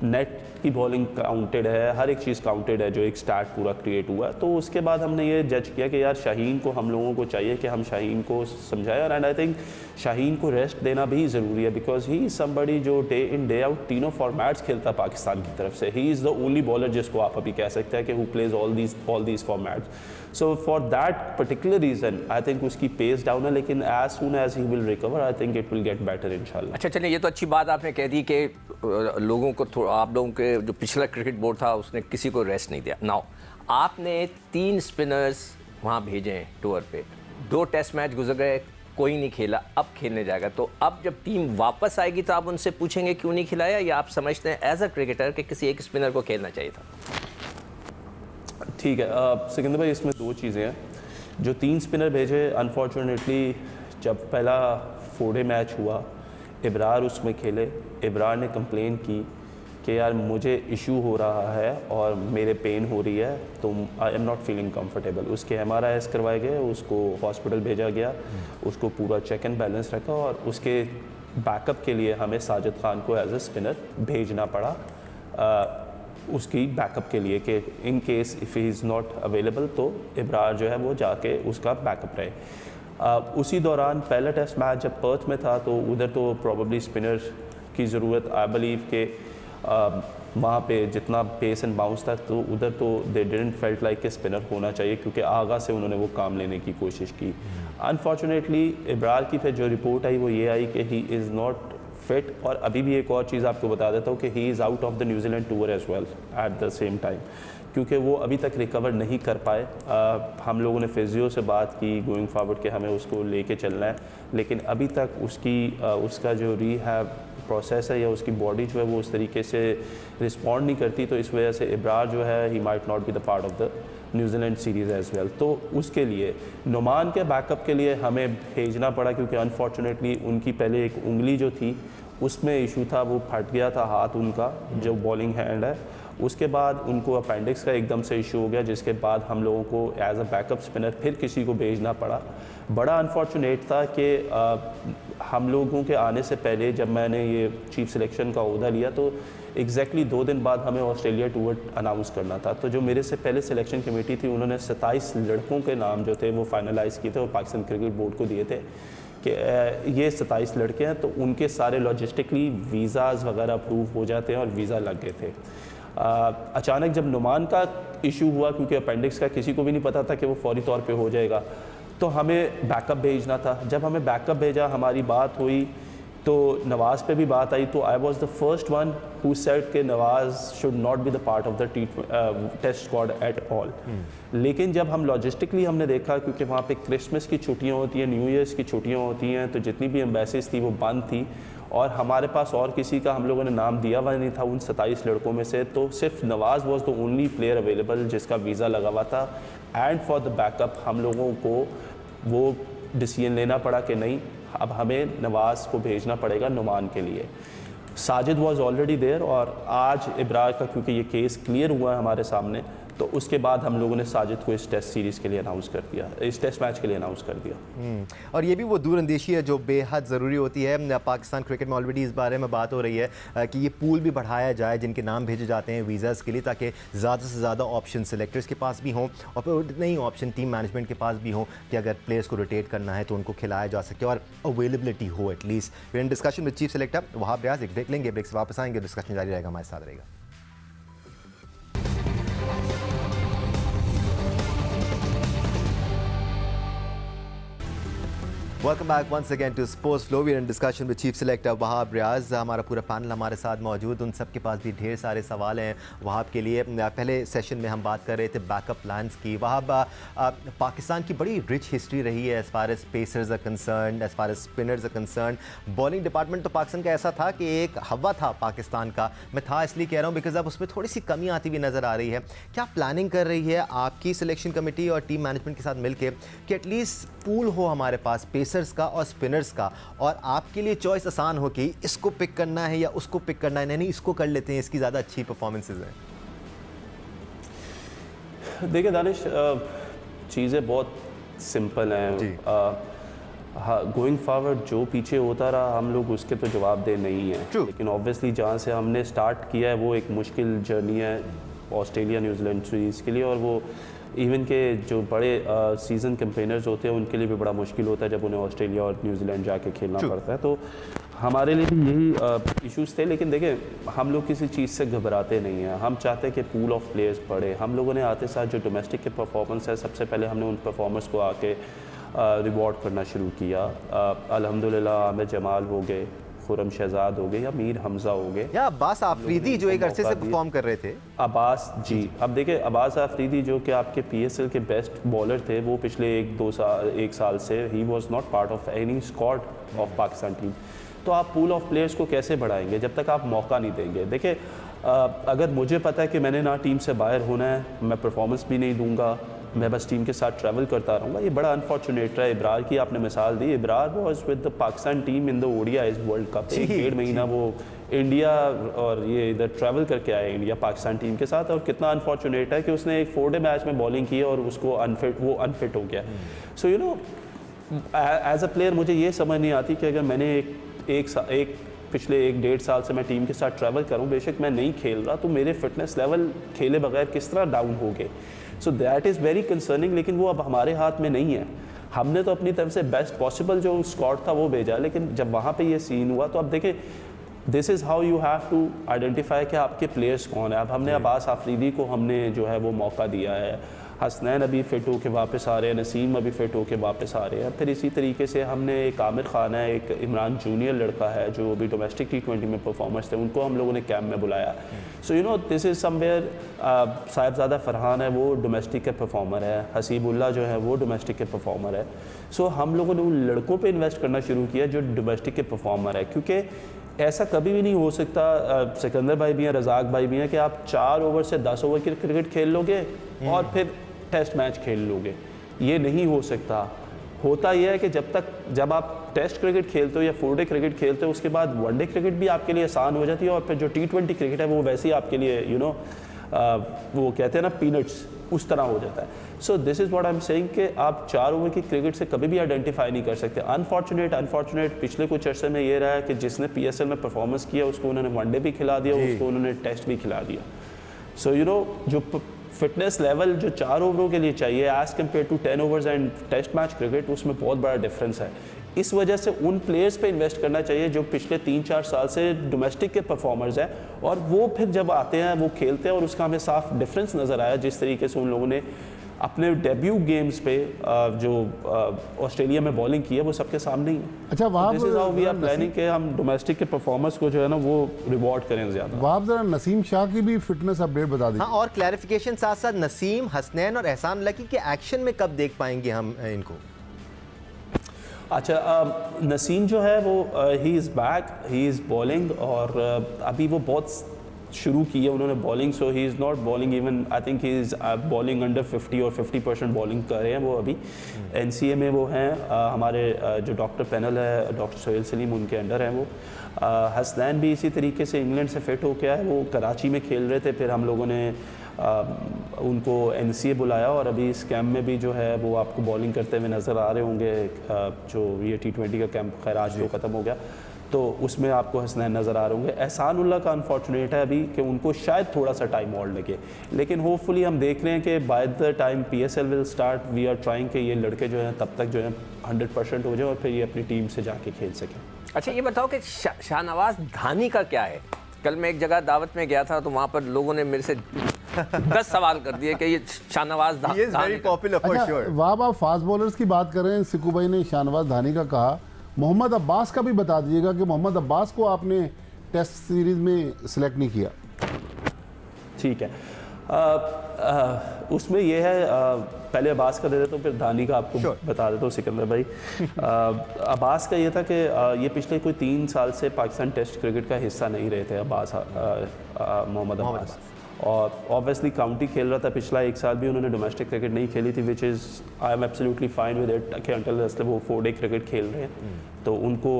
नेट की बॉलिंग काउंटेड है, हर एक चीज़ काउंटेड है जो एक स्टार्ट पूरा क्रिएट हुआ, तो उसके बाद हमने ये जज किया कि यार शाहीन को, हम लोगों को चाहिए कि हम शाहीन को समझाएं। एंड आई थिंक शाहीन को रेस्ट देना भी ज़रूरी है, बिकॉज ही इज़ समबडी जो डे इन डे आउट तीनों फॉर्मेट्स खेलता है पाकिस्तान की तरफ से। He is the only bowler जिसको आप अभी कह सकते हैं कि who plays all these formats. So for that particular reason I think उसकी पेस डाउन है, लेकिन as soon as he will recover I think it will get better इंशाल्लाह। अच्छा चलिए, ये तो अच्छी बात आपने कह दी कि लोगों को आप लोगों के जो पिछला क्रिकेट बोर्ड था उसने किसी को रेस्ट नहीं दिया। नाउ आपने 3 स्पिनर्स वहाँ भेजे हैं टूर पे, 2 टेस्ट मैच गुजर गए, कोई नहीं खेला, अब खेलने जाएगा। तो अब जब टीम वापस आएगी तो आप उनसे पूछेंगे क्यों नहीं खिलाया, या आप समझते हैं एज अ क्रिकेटर कि किसी एक स्पिनर को खेलना चाहिए था? ठीक है सिकंदर भाई, इसमें 2 चीज़ें हैं। जो 3 स्पिनर भेजे, अनफॉर्चुनेटली जब पहला 4-डे मैच हुआ इब्रार उसमें खेले, इब्रार ने कंप्लेन की कि यार मुझे इशू हो रहा है और मेरे पेन हो रही है, तो I am not feeling comfortable. उसके MRIs करवाए गए, उसको हॉस्पिटल भेजा गया, उसको पूरा चेक एंड बैलेंस रखा और उसके बैकअप के लिए हमें साजिद खान को एज ए स्पिनर भेजना पड़ा उसकी बैकअप के लिए कि in case if he is not available तो इब्रार जो है वो जाके उसका बैकअप रहे। उसी दौरान पहला टेस्ट मैच जब पर्थ में था तो उधर तो प्रॉबली स्पिनर की ज़रूरत, आई बिलीव के वहाँ पे जितना पेस एंड बाउंस था तो उधर तो दे डिडंट फेल्ट लाइक कि स्पिनर होना चाहिए, क्योंकि आगा से उन्होंने वो काम लेने की कोशिश की। अनफॉर्चुनेटली इब्रार की फिर जो रिपोर्ट आई वो ये आई कि ही इज़ नॉट फिट। और अभी भी एक और चीज़ आपको बता देता हूँ कि he is out of the New Zealand tour as well at the same time, क्योंकि वो अभी तक रिकवर नहीं कर पाए। हम लोगों ने फिजियो से बात की गोइंग फॉरवर्ड कि हमें उसको लेके चलना है, लेकिन अभी तक उसका जो रीहैब प्रोसेस है या उसकी बॉडी जो है वो उस तरीके से रिस्पॉन्ड नहीं करती, तो इस वजह से इब्रार जो है he might not be the part of the New Zealand series as well. तो उसके लिए नुमान के बैकअप के लिए हमें भेजना पड़ा, क्योंकि अनफॉर्चुनेटली उनकी पहले एक उंगली जो थी उसमें इशू था, वो फट गया था हाथ उनका जो बॉलिंग हैंड है। उसके बाद उनको अपेंडिक्स का एकदम से इशू हो गया, जिसके बाद हम लोगों को एज अ बैकअप स्पिनर फिर किसी को भेजना पड़ा। बड़ा अनफॉर्चुनेट था कि हम लोगों के आने से पहले जब मैंने ये चीफ सिलेक्शन का ओहदा लिया तो एग्जैक्टली 2 दिन बाद हमें ऑस्ट्रेलिया टूर अनाउंस करना था। तो जो मेरे से पहले सिलेक्शन कमेटी थी उन्होंने 27 लड़कों के नाम जो थे वो फाइनलाइज़ किए थे और पाकिस्तान क्रिकेट बोर्ड को दिए थे कि ये 27 लड़के हैं, तो उनके सारे लॉजिस्टिकली वीज़ाज़ वगैरह अप्रूव हो जाते हैं और वीज़ा लग गए थे। अचानक जब नुमान का इशू हुआ, क्योंकि अपेंडिक्स का किसी को भी नहीं पता था कि वो फौरी तौर पे हो जाएगा, तो हमें बैकअप भेजना था। जब हमें बैकअप भेजा, हमारी बात हुई, तो नवाज़ पे भी बात आई, तो I was the first one who said कि Nawaz should not be the part of the test squad at all. लेकिन जब हम लॉजिस्टिकली हमने देखा, क्योंकि वहाँ पे क्रिसमस की छुट्टियाँ होती हैं, न्यू ईयर्स की छुट्टियाँ होती हैं, तो जितनी भी एम्बेसीज थी वो बंद थी, और हमारे पास और किसी का हम लोगों ने नाम दिया हुआ नहीं था उन 27 लड़कों में से, तो सिर्फ Nawaz was the only player available जिसका वीज़ा लगा हुआ था। एंड फॉर द बैकअप हम लोगों को वो डिसीजन लेना पड़ा कि नहीं, अब हमें नवाज़ को भेजना पड़ेगा नुमान के लिए। साजिद वॉज ऑलरेडी देयर, और आज इब्रार का क्योंकि ये केस क्लियर हुआ है हमारे सामने, तो उसके बाद हम लोगों ने साजिद को इस टेस्ट सीरीज़ के लिए अनाउंस कर दिया, इस टेस्ट मैच के लिए अनाउंस कर दिया। और ये भी वो दूरअंदेशी है जो बेहद ज़रूरी होती है। पाकिस्तान क्रिकेट में ऑलरेडी इस बारे में बात हो रही है कि ये पूल भी बढ़ाया जाए जिनके नाम भेजे जाते हैं वीज़ाज़ के लिए, ताकि ज़्यादा से ज़्यादा ऑप्शन सेलेक्टर्स के पास भी हों और फिर उतने ही ऑप्शन टीम मैनेजमेंट के पास भी हों कि अगर प्लेयर्स को रोटेट करना है तो उनको खिलाया जा सके और अवेलेबिलिटी हो at least. In discussion with chief selector Wahab Riaz. एक ब्रेक लेंगे, ब्रेक से वापस आएंगे, डिस्कशन जारी रहेगा, हमारे साथ रहेगा। Welcome back once again to sports flow. We are in discussion with chief selector Wahab Riaz. हमारा पूरा पैनल हमारे साथ मौजूद, उन सब के पास भी ढेर सारे सवाल हैं वहाब के लिए। पहले सेशन में हम बात कर रहे थे बैकअप प्लान्स की। वहाब, पाकिस्तान की बड़ी रिच हिस्ट्री रही है as far as pacers are concern, as far as spinners are concern. Bowling department तो पाकिस्तान का ऐसा था कि एक हवा था पाकिस्तान का। मैं था इसलिए कह रहा हूँ बिकॉज अब उसमें थोड़ी सी कमी आती हुई नज़र आ रही है। क्या प्लानिंग कर रही है आपकी सिलेक्शन कमेटी और टीम मैनेजमेंट के साथ मिलकर कि एटलीस्ट पूल हो हमारे पास पेसर्स का और स्पिनर्स का, और आपके लिए चॉइस आसान हो कि इसको पिक करना है या उसको पिक करना है, नहीं इसको कर लेते हैं, इसकी ज़्यादा अच्छी परफॉर्मेंसेज हैं? देखिए दानिश, चीज़ें बहुत सिंपल हैं। गोइंग फॉरवर्ड जो पीछे होता रहा हम लोग उसके तो जवाबदेह नहीं है, लेकिन ऑब्वियसली जहाँ से हमने स्टार्ट किया है वो एक मुश्किल जर्नी है ऑस्ट्रेलिया न्यूजीलैंड सीरीज़ के लिए, और वो इवन के जो बड़े सीज़न कैंपेनर्स होते हैं उनके लिए भी बड़ा मुश्किल होता है जब उन्हें ऑस्ट्रेलिया और न्यूजीलैंड जाके खेलना पड़ता है। तो हमारे लिए भी यही इश्यूज़ थे। लेकिन देखें, हम लोग किसी चीज़ से घबराते नहीं हैं। हम चाहते हैं कि पूल ऑफ प्लेयर्स बढ़े। हम लोगों ने आते साथ जो डोमेस्टिक के परफॉर्मेंस है, सबसे पहले हमने उन परफॉर्मेंस को आके रिवॉर्ड करना शुरू किया। अल्हम्दुलिल्लाह आमिर जमाल हो गए, खुरम शहजाद हो गए या मीर हमजा हो गए, या अब्बास आफरीदी जो एक अरसे से परफॉर्म कर रहे थे। अब्बास जी, अब देखिए अब्बास आफरीदी जो कि आपके PSL के बेस्ट बॉलर थे, वो पिछले एक साल से he was not part of any squad of Pakistan team. तो आप पूल ऑफ प्लेयर्स को कैसे बढ़ाएंगे जब तक आप मौका नहीं देंगे? देखिए, अगर मुझे पता है कि मैंने ना टीम से बाहर होना है, मैं परफॉर्मेंस भी नहीं दूंगा, मैं बस टीम के साथ ट्रैवल करता रहूँगा, ये बड़ा अनफॉर्चुनेट है। इब्रार की आपने मिसाल दी, Ibrar was with the Pakistan team in the ODIs world cup. 1.5 महीना वो इंडिया और ये इधर ट्रैवल करके आए इंडिया पाकिस्तान टीम के साथ, और कितना अनफॉर्चुनेट है कि उसने एक 4 डे मैच में बॉलिंग की और उसको अनफिट हो गया। So you know, as a player मुझे ये समझ नहीं आती कि अगर मैंने पिछले 1.5 साल से मैं टीम के साथ ट्रैवल करूँ, बेशक मैं नहीं खेल रहा, तो मेरे फिटनेस लेवल खेले बगैर किस तरह डाउन हो गए। So that is very concerning. लेकिन वो अब हमारे हाथ में नहीं है। हमने तो अपनी तरफ से बेस्ट पॉसिबल जो स्क्वाड था वो भेजा, लेकिन जब वहाँ पे ये सीन हुआ तो अब देखिए, this is how you have to identify कि आपके प्लेयर्स कौन है। अब हमने अब्बास आफरीदी को हमने जो है वो मौका दिया है, हसनैन अभी फ़िट होकर वापस आ रहे हैं, नसीम अभी फ़िट होकर वापस आ रहे हैं। फिर इसी तरीके से हमने एक आमिर खान है, एक इमरान जूनियर लड़का है जो अभी डोमेस्टिक T20 में परफॉर्मर्स थे, उनको हम लोगों ने कैंप में बुलाया। सो you no, this is somewhere. Sahibzada Farhan है, वो डोमेस्टिक के परफॉर्मर है, हसीबुल्ला जो है वो डोमेस्टिक के परफॉर्मर है। सो हम लोगों ने उन लड़कों पर इन्वेस्ट करना शुरू किया जो डोमेस्टिक के परफॉर्मर है, क्योंकि ऐसा कभी भी नहीं हो सकता, सिकंदर भाई भी हैं, रज़ाक भाई भी हैं, कि आप 4 ओवर से 10 ओवर की क्रिकेट खेल लोगे और फिर टेस्ट मैच खेल लोगे। ये नहीं हो सकता। होता यह है कि जब आप टेस्ट क्रिकेट खेलते हो या 4 डे क्रिकेट खेलते हो, उसके बाद 1 डे क्रिकेट भी आपके लिए आसान हो जाती है, और फिर जो T20 क्रिकेट है वो वैसे ही आपके लिए वो कहते हैं ना पीनट्स, उस तरह हो जाता है। सो this is what I am saying कि आप 4 ओवर की क्रिकेट से कभी भी आइडेंटिफाई नहीं कर सकते। अनफॉर्चुनेट पिछले कुछ अर्से में ये रहा है कि जिसने PSL में परफॉर्मेंस किया उसको उन्होंने 1 डे भी खिला दिया, उसको उन्होंने टेस्ट भी खिला दिया। सो यू नो, जो फिटनेस लेवल जो 4 ओवरों के लिए चाहिए as compare to 10 overs and test match cricket, उसमें बहुत बड़ा डिफरेंस है। इस वजह से उन प्लेयर्स पे इन्वेस्ट करना चाहिए जो पिछले 3-4 साल से डोमेस्टिक के परफॉर्मर्स हैं, और वो फिर जब आते हैं वो खेलते हैं और उसका हमें साफ डिफरेंस नज़र आया जिस तरीके से उन लोगों ने अपने डेब्यू गेम्स पे जो ऑस्ट्रेलिया में बॉलिंग की है वो सबके सामने ही है। अच्छा, वहाँ this is how we are planning कि हम डोमेस्टिक के परफॉर्मर्स को जो है ना वो रिवॉर्ड करें ज़्यादा। वहाँ जरा नसीम शाह की भी फिटनेस अपडेट बता दीजिए। हाँ, और क्लैरिफिकेशन साथ साथ नसीम, हसनैन और एहसान लकी के एक्शन में कब देख पाएंगे हम इनको? अच्छा, नसीम जो है वो he is back, he is bowling, और अभी वो बहुत शुरू की है उन्होंने bowling, so he is not bowling even, I think he is bowling under 50 और 50% बॉलिंग कर रहे हैं वो अभी। NCA में वो हैं, हमारे जो डॉक्टर पैनल है डॉक्टर सोहेल सलीम उनके अंडर हैं वो। हसनैन भी इसी तरीके से इंग्लैंड से फिट होके आए, वो कराची में खेल रहे थे, फिर हम लोगों ने उनको NCA बुलाया और अभी इस कैंप में भी जो है वो आपको बॉलिंग करते हुए नज़र आ रहे होंगे। जो ये T20 का कैंप खैर आज तो ख़त्म हो गया, तो उसमें आपको हसनैन नज़र आ रहे होंगे। एहसानुल्लाह का अनफॉर्चुनेट है अभी कि उनको शायद थोड़ा सा टाइम और लगे, लेकिन होपफुली हम देख रहे हैं कि by the time PSL will start we are trying कि ये लड़के जो हैं तब तक जो है 100% हो जाए और फिर ये अपनी टीम से जाके खेल सकें। अच्छा, ये बताओ कि शाहनवाज धानी का क्या है? कल मैं एक जगह दावत में गया था तो वहाँ पर लोगों ने मेरे से 10 सवाल कर दिए कि ये शाहनवाज धानी अच्छा, वाह आप फास्ट बॉलर्स की बात कर रहे हैं, सिक्कू भाई ने शाहनवाज धानी का कहा, मोहम्मद अब्बास का भी बता दीजिएगा कि मोहम्मद अब्बास को आपने टेस्ट सीरीज में सिलेक्ट नहीं किया। ठीक है, उसमें यह है, पहले अब्बास का दे देता हूँ फिर धानी का आपको बता देता हूँ सिकंदर भाई। अब्बास का ये था कि ये पिछले कोई 3 साल से पाकिस्तान टेस्ट क्रिकेट का हिस्सा नहीं रहे थे अब्बास, मोहम्मद अब्बास, और ऑब्वियसली काउंटी खेल रहा था पिछला 1 साल भी उन्होंने डोमेस्टिक क्रिकेट नहीं खेली थी, which is I am absolutely fine with it कि अंटिल वो 4 डे क्रिकेट खेल रहे हैं तो उनको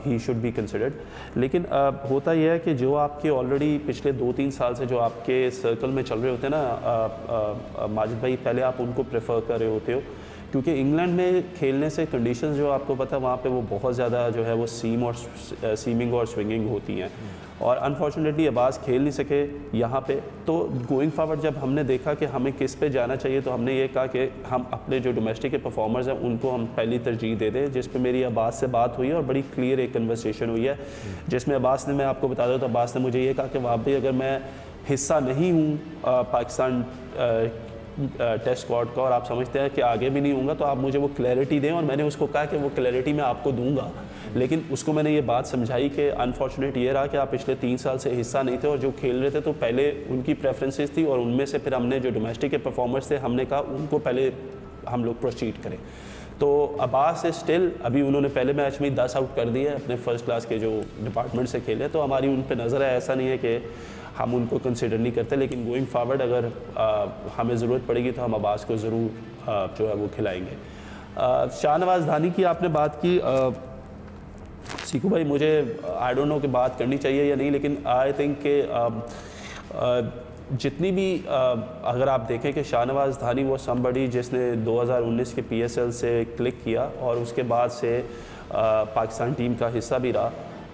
ही शुड बी कंसिडर्ड। लेकिन होता यह है कि जो आपके ऑलरेडी पिछले 2-3 साल से जो आपके सर्कल में चल रहे होते हैं ना माजिद भाई, पहले आप उनको प्रेफर कर रहे होते हो, क्योंकि इंग्लैंड में खेलने से कंडीशंस जो आपको पता है वहाँ पे वो बहुत ज़्यादा जो है वो सीमिंग और स्विंगिंग होती हैं, और अनफॉर्चुनेटली अब्बास खेल नहीं सके यहाँ पे। तो गोइंग फॉरवर्ड जब हमने देखा कि हमें किस पे जाना चाहिए तो हमने ये कहा कि हम अपने जो डोमेस्टिक के परफॉर्मर्स हैं उनको हम पहली तरजीह दे दें, जिस पे मेरी अब्बास से बात हुई है और बड़ी क्लियर एक कन्वर्सेशन हुई है जिसमें अब्बास ने, मैं आपको बता दूँ तो अब्बास ने मुझे ये कहा कि वाह भाई अगर मैं हिस्सा नहीं हूँ पाकिस्तान टेस्ट स्क्वाड का और आप समझते हैं कि आगे भी नहीं होऊंगा तो आप मुझे वो क्लैरिटी दें, और मैंने उसको कहा कि वो क्लैरिटी मैं आपको दूंगा। लेकिन उसको मैंने ये बात समझाई कि अनफॉर्चुनेट ये रहा कि आप पिछले 3 साल से हिस्सा नहीं थे और जो खेल रहे थे तो पहले उनकी प्रेफरेंसेस थी और उनमें से फिर हमने जो डोमेस्टिक के परफॉर्मर्स थे हमने कहा उनको पहले हम लोग प्रोसीड करें। तो अब्बास से स्टिल अभी उन्होंने पहले मैच में 10 आउट कर दिए अपने फर्स्ट क्लास के जो डिपार्टमेंट से खेले, तो हमारी उन पर नज़र है, ऐसा नहीं है कि हम उनको कंसिडर नहीं करते, लेकिन गोइंग फॉरवर्ड अगर हमें ज़रूरत पड़ेगी तो हम अब्बास को ज़रूर जो है वो खिलाएंगे। शाहनवाज धानी की आपने बात की, सीकू भाई मुझे आई डोंट नो कि बात करनी चाहिए या नहीं, लेकिन आई थिंक के जितनी भी अगर आप देखें कि शाहनवाज धानी वो समबडी जिसने 2019 के PSL से क्लिक किया और उसके बाद से पाकिस्तान टीम का हिस्सा भी रहा,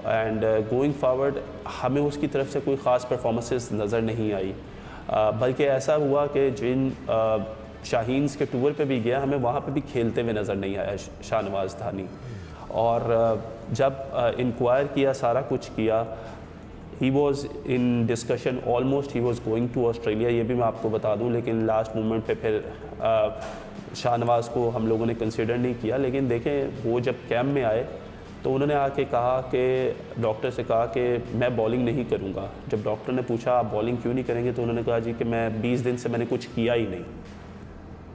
एंड गोइंग फॉरवर्ड हमें उसकी तरफ से कोई ख़ास परफॉर्मेंसेस नज़र नहीं आई, बल्कि ऐसा हुआ कि जिन शाहीन्स के टूर पे भी गया हमें वहाँ पे भी खेलते हुए नज़र नहीं आया शाहनवाज धानी। और जब इंक्वायर किया, सारा कुछ किया, he was in discussion, almost he was going to Australia, ये भी मैं आपको बता दूँ, लेकिन लास्ट मोमेंट पे फिर शाहनवाज को हम लोगों ने कंसिडर नहीं किया। लेकिन देखें वो जब कैंप में आए तो उन्होंने आके कहा कि डॉक्टर से कहा कि मैं बॉलिंग नहीं करूँगा। जब डॉक्टर ने पूछा आप बॉलिंग क्यों नहीं करेंगे तो उन्होंने कहा जी कि मैं 20 दिन से मैंने कुछ किया ही नहीं।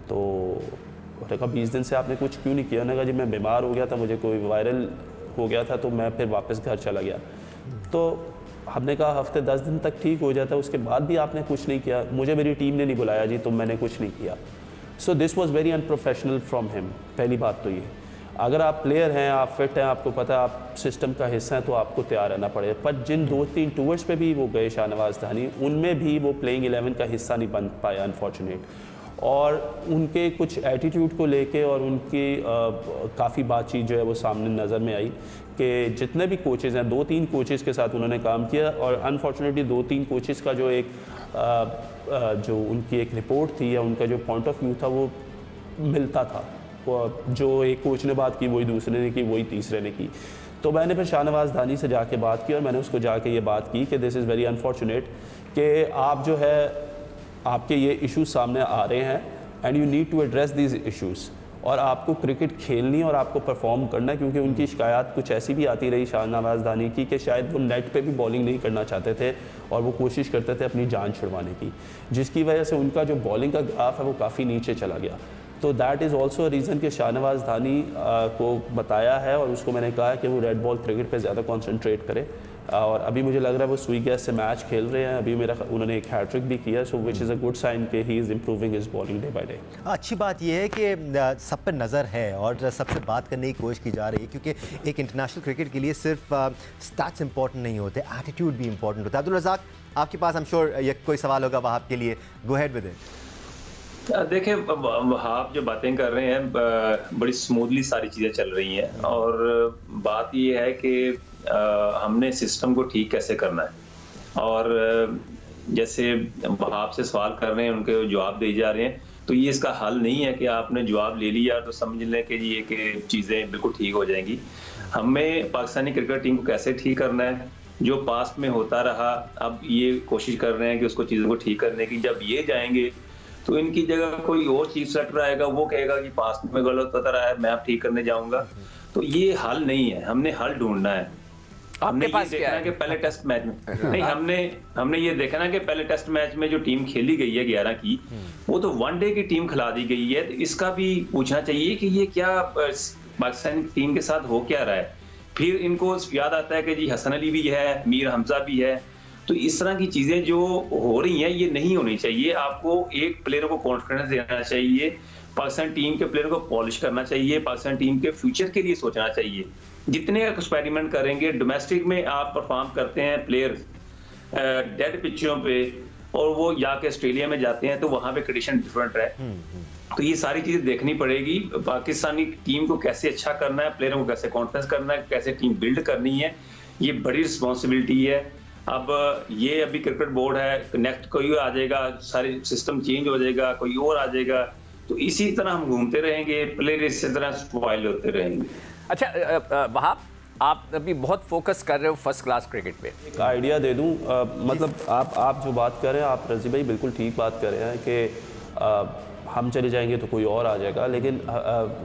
तो उन्होंने कहा 20 दिन से आपने कुछ क्यों नहीं किया? उन्होंने कहा जी मैं बीमार हो गया था, मुझे कोई वायरल हो गया था तो मैं फिर वापस घर चला गया। तो हमने कहा हफ्ते 10 दिन तक ठीक हो जाता है, उसके बाद भी आपने कुछ नहीं किया। मुझे मेरी टीम ने नहीं बुलाया जी तो मैंने कुछ नहीं किया। So this was very unprofessional from him. पहली बात तो ये, अगर आप प्लेयर हैं, आप फिट हैं, आपको पता है आप सिस्टम का हिस्सा हैं तो आपको तैयार रहना पड़ेगा। पर जिन 2-3 टूर्स पे भी वो गए शाहनवाज धानी, उनमें भी वो प्लेइंग 11 का हिस्सा नहीं बन पाया अनफॉर्चुनेट। और उनके कुछ एटीट्यूड को लेके और उनकी काफ़ी बातचीत जो है वो सामने नज़र में आई कि जितने भी कोचेज़ हैं, 2-3 कोचेज़ के साथ उन्होंने काम किया और अनफॉर्चुनेटली 2-3 कोचेज़ का जो एक जो उनकी एक रिपोर्ट थी या उनका जो पॉइंट ऑफ व्यू था वो मिलता था। जो एक कोच ने बात की वही दूसरे ने की, वही तीसरे ने की। तो मैंने फिर शाहनवाज दानी से जाके बात की और मैंने उसको जाके ये बात की कि दिस इज़ वेरी अनफॉर्चुनेट कि आप जो है आपके ये इश्यूज सामने आ रहे हैं and you need to address these issues, और आपको क्रिकेट खेलनी और आपको परफॉर्म करना, क्योंकि उनकी शिकायत कुछ ऐसी भी आती रही शाहनवाज दानी की कि शायद वो नेट पे भी बॉलिंग नहीं करना चाहते थे और वो कोशिश करते थे अपनी जान छुड़वाने की, जिसकी वजह से उनका जो बॉलिंग का ग्राफ है वो काफ़ी नीचे चला गया। तो दैट इज़ ऑल्सो रीज़न कि शाहनवाज दानी को बताया है और उसको मैंने कहा कि वो रेड बॉल क्रिकेट पे ज़्यादा कंसंट्रेट करे, और अभी मुझे लग रहा है वो सुई गैस से मैच खेल रहे हैं। अभी उन्होंने एक हैट्रिक भी किया, so which is a good sign कि he is improving his bowling day by day. अच्छी बात यह है कि सब पर नज़र है और सबसे बात करने की कोशिश की जा रही है, क्योंकि एक इंटरनेशनल क्रिकेट के लिए सिर्फ स्टैट्स इंपॉर्टेंट नहीं होते, एटीट्यूड भी इंपॉर्टेंट होता है। अब्दुल रज़ाक, आपके पास आई एम श्योर ये कोई सवाल होगा वहाब के लिए, गो अहेड विद इट। देखिए, वहाब जो बातें कर रहे हैं बड़ी स्मूथली सारी चीज़ें चल रही हैं, और बात ये है कि हमने सिस्टम को ठीक कैसे करना है। और जैसे वहाब से सवाल कर रहे हैं, उनके जवाब दे जा रहे हैं, तो ये इसका हल नहीं है कि आपने जवाब ले लिया तो समझ लें कि ये कि चीज़ें बिल्कुल ठीक हो जाएंगी। हमें पाकिस्तानी क्रिकेट टीम को कैसे ठीक करना है, जो पास्ट में होता रहा, अब ये कोशिश कर रहे हैं कि उसको चीज़ों को ठीक करने की। जब ये जाएंगे तो इनकी जगह कोई और चीफ सेक्रेटरी आएगा, वो कहेगा कि पास्ट में गलत होता रहा है, मैं अब ठीक करने जाऊंगा। तो ये हल नहीं है, हमने हल ढूंढना है। हमने ये देखना है कि पहले टेस्ट मैच में नहीं, हमने ये देखना है कि पहले टेस्ट मैच में जो टीम खेली गई है 11 की, वो तो वनडे की टीम खिला दी गई है। तो इसका भी पूछना चाहिए कि ये क्या पाकिस्तान टीम के साथ हो क्या रहा है। फिर इनको याद आता है कि जी हसन अली भी है, मीर हमजा भी है। तो इस तरह की चीजें जो हो रही हैं ये नहीं होनी चाहिए। आपको एक प्लेयर को कॉन्फिडेंस देना चाहिए, पाकिस्तान टीम के प्लेयर को पॉलिश करना चाहिए, पाकिस्तान टीम के फ्यूचर के लिए सोचना चाहिए। जितने एक्सपेरिमेंट करेंगे, डोमेस्टिक में आप परफॉर्म करते हैं प्लेयर डेड पिचों पे, और वो जाके ऑस्ट्रेलिया में जाते हैं तो वहां पे कंडीशन डिफरेंट है। तो ये सारी चीजें देखनी पड़ेगी। पाकिस्तानी टीम को कैसे अच्छा करना है, प्लेयरों को कैसे कॉन्फिडेंस करना है, कैसे टीम बिल्ड करनी है, ये बड़ी रिस्पॉन्सिबिलिटी है। अब ये अभी क्रिकेट बोर्ड है, नेक्स्ट कोई आ जाएगा, सारे सिस्टम चेंज हो जाएगा, कोई और आ जाएगा, तो इसी तरह हम घूमते रहेंगे, प्लेयर इसी तरह स्पॉइल होते रहेंगे। अच्छा वहाब, आप अभी बहुत फोकस कर रहे हो फर्स्ट क्लास क्रिकेट पे। एक आइडिया दे दूं, मतलब आप जो बात कर रहे हैं, आप रजी भाई बिल्कुल ठीक बात कर रहे हैं कि हम चले जाएंगे तो कोई और आ जाएगा, लेकिन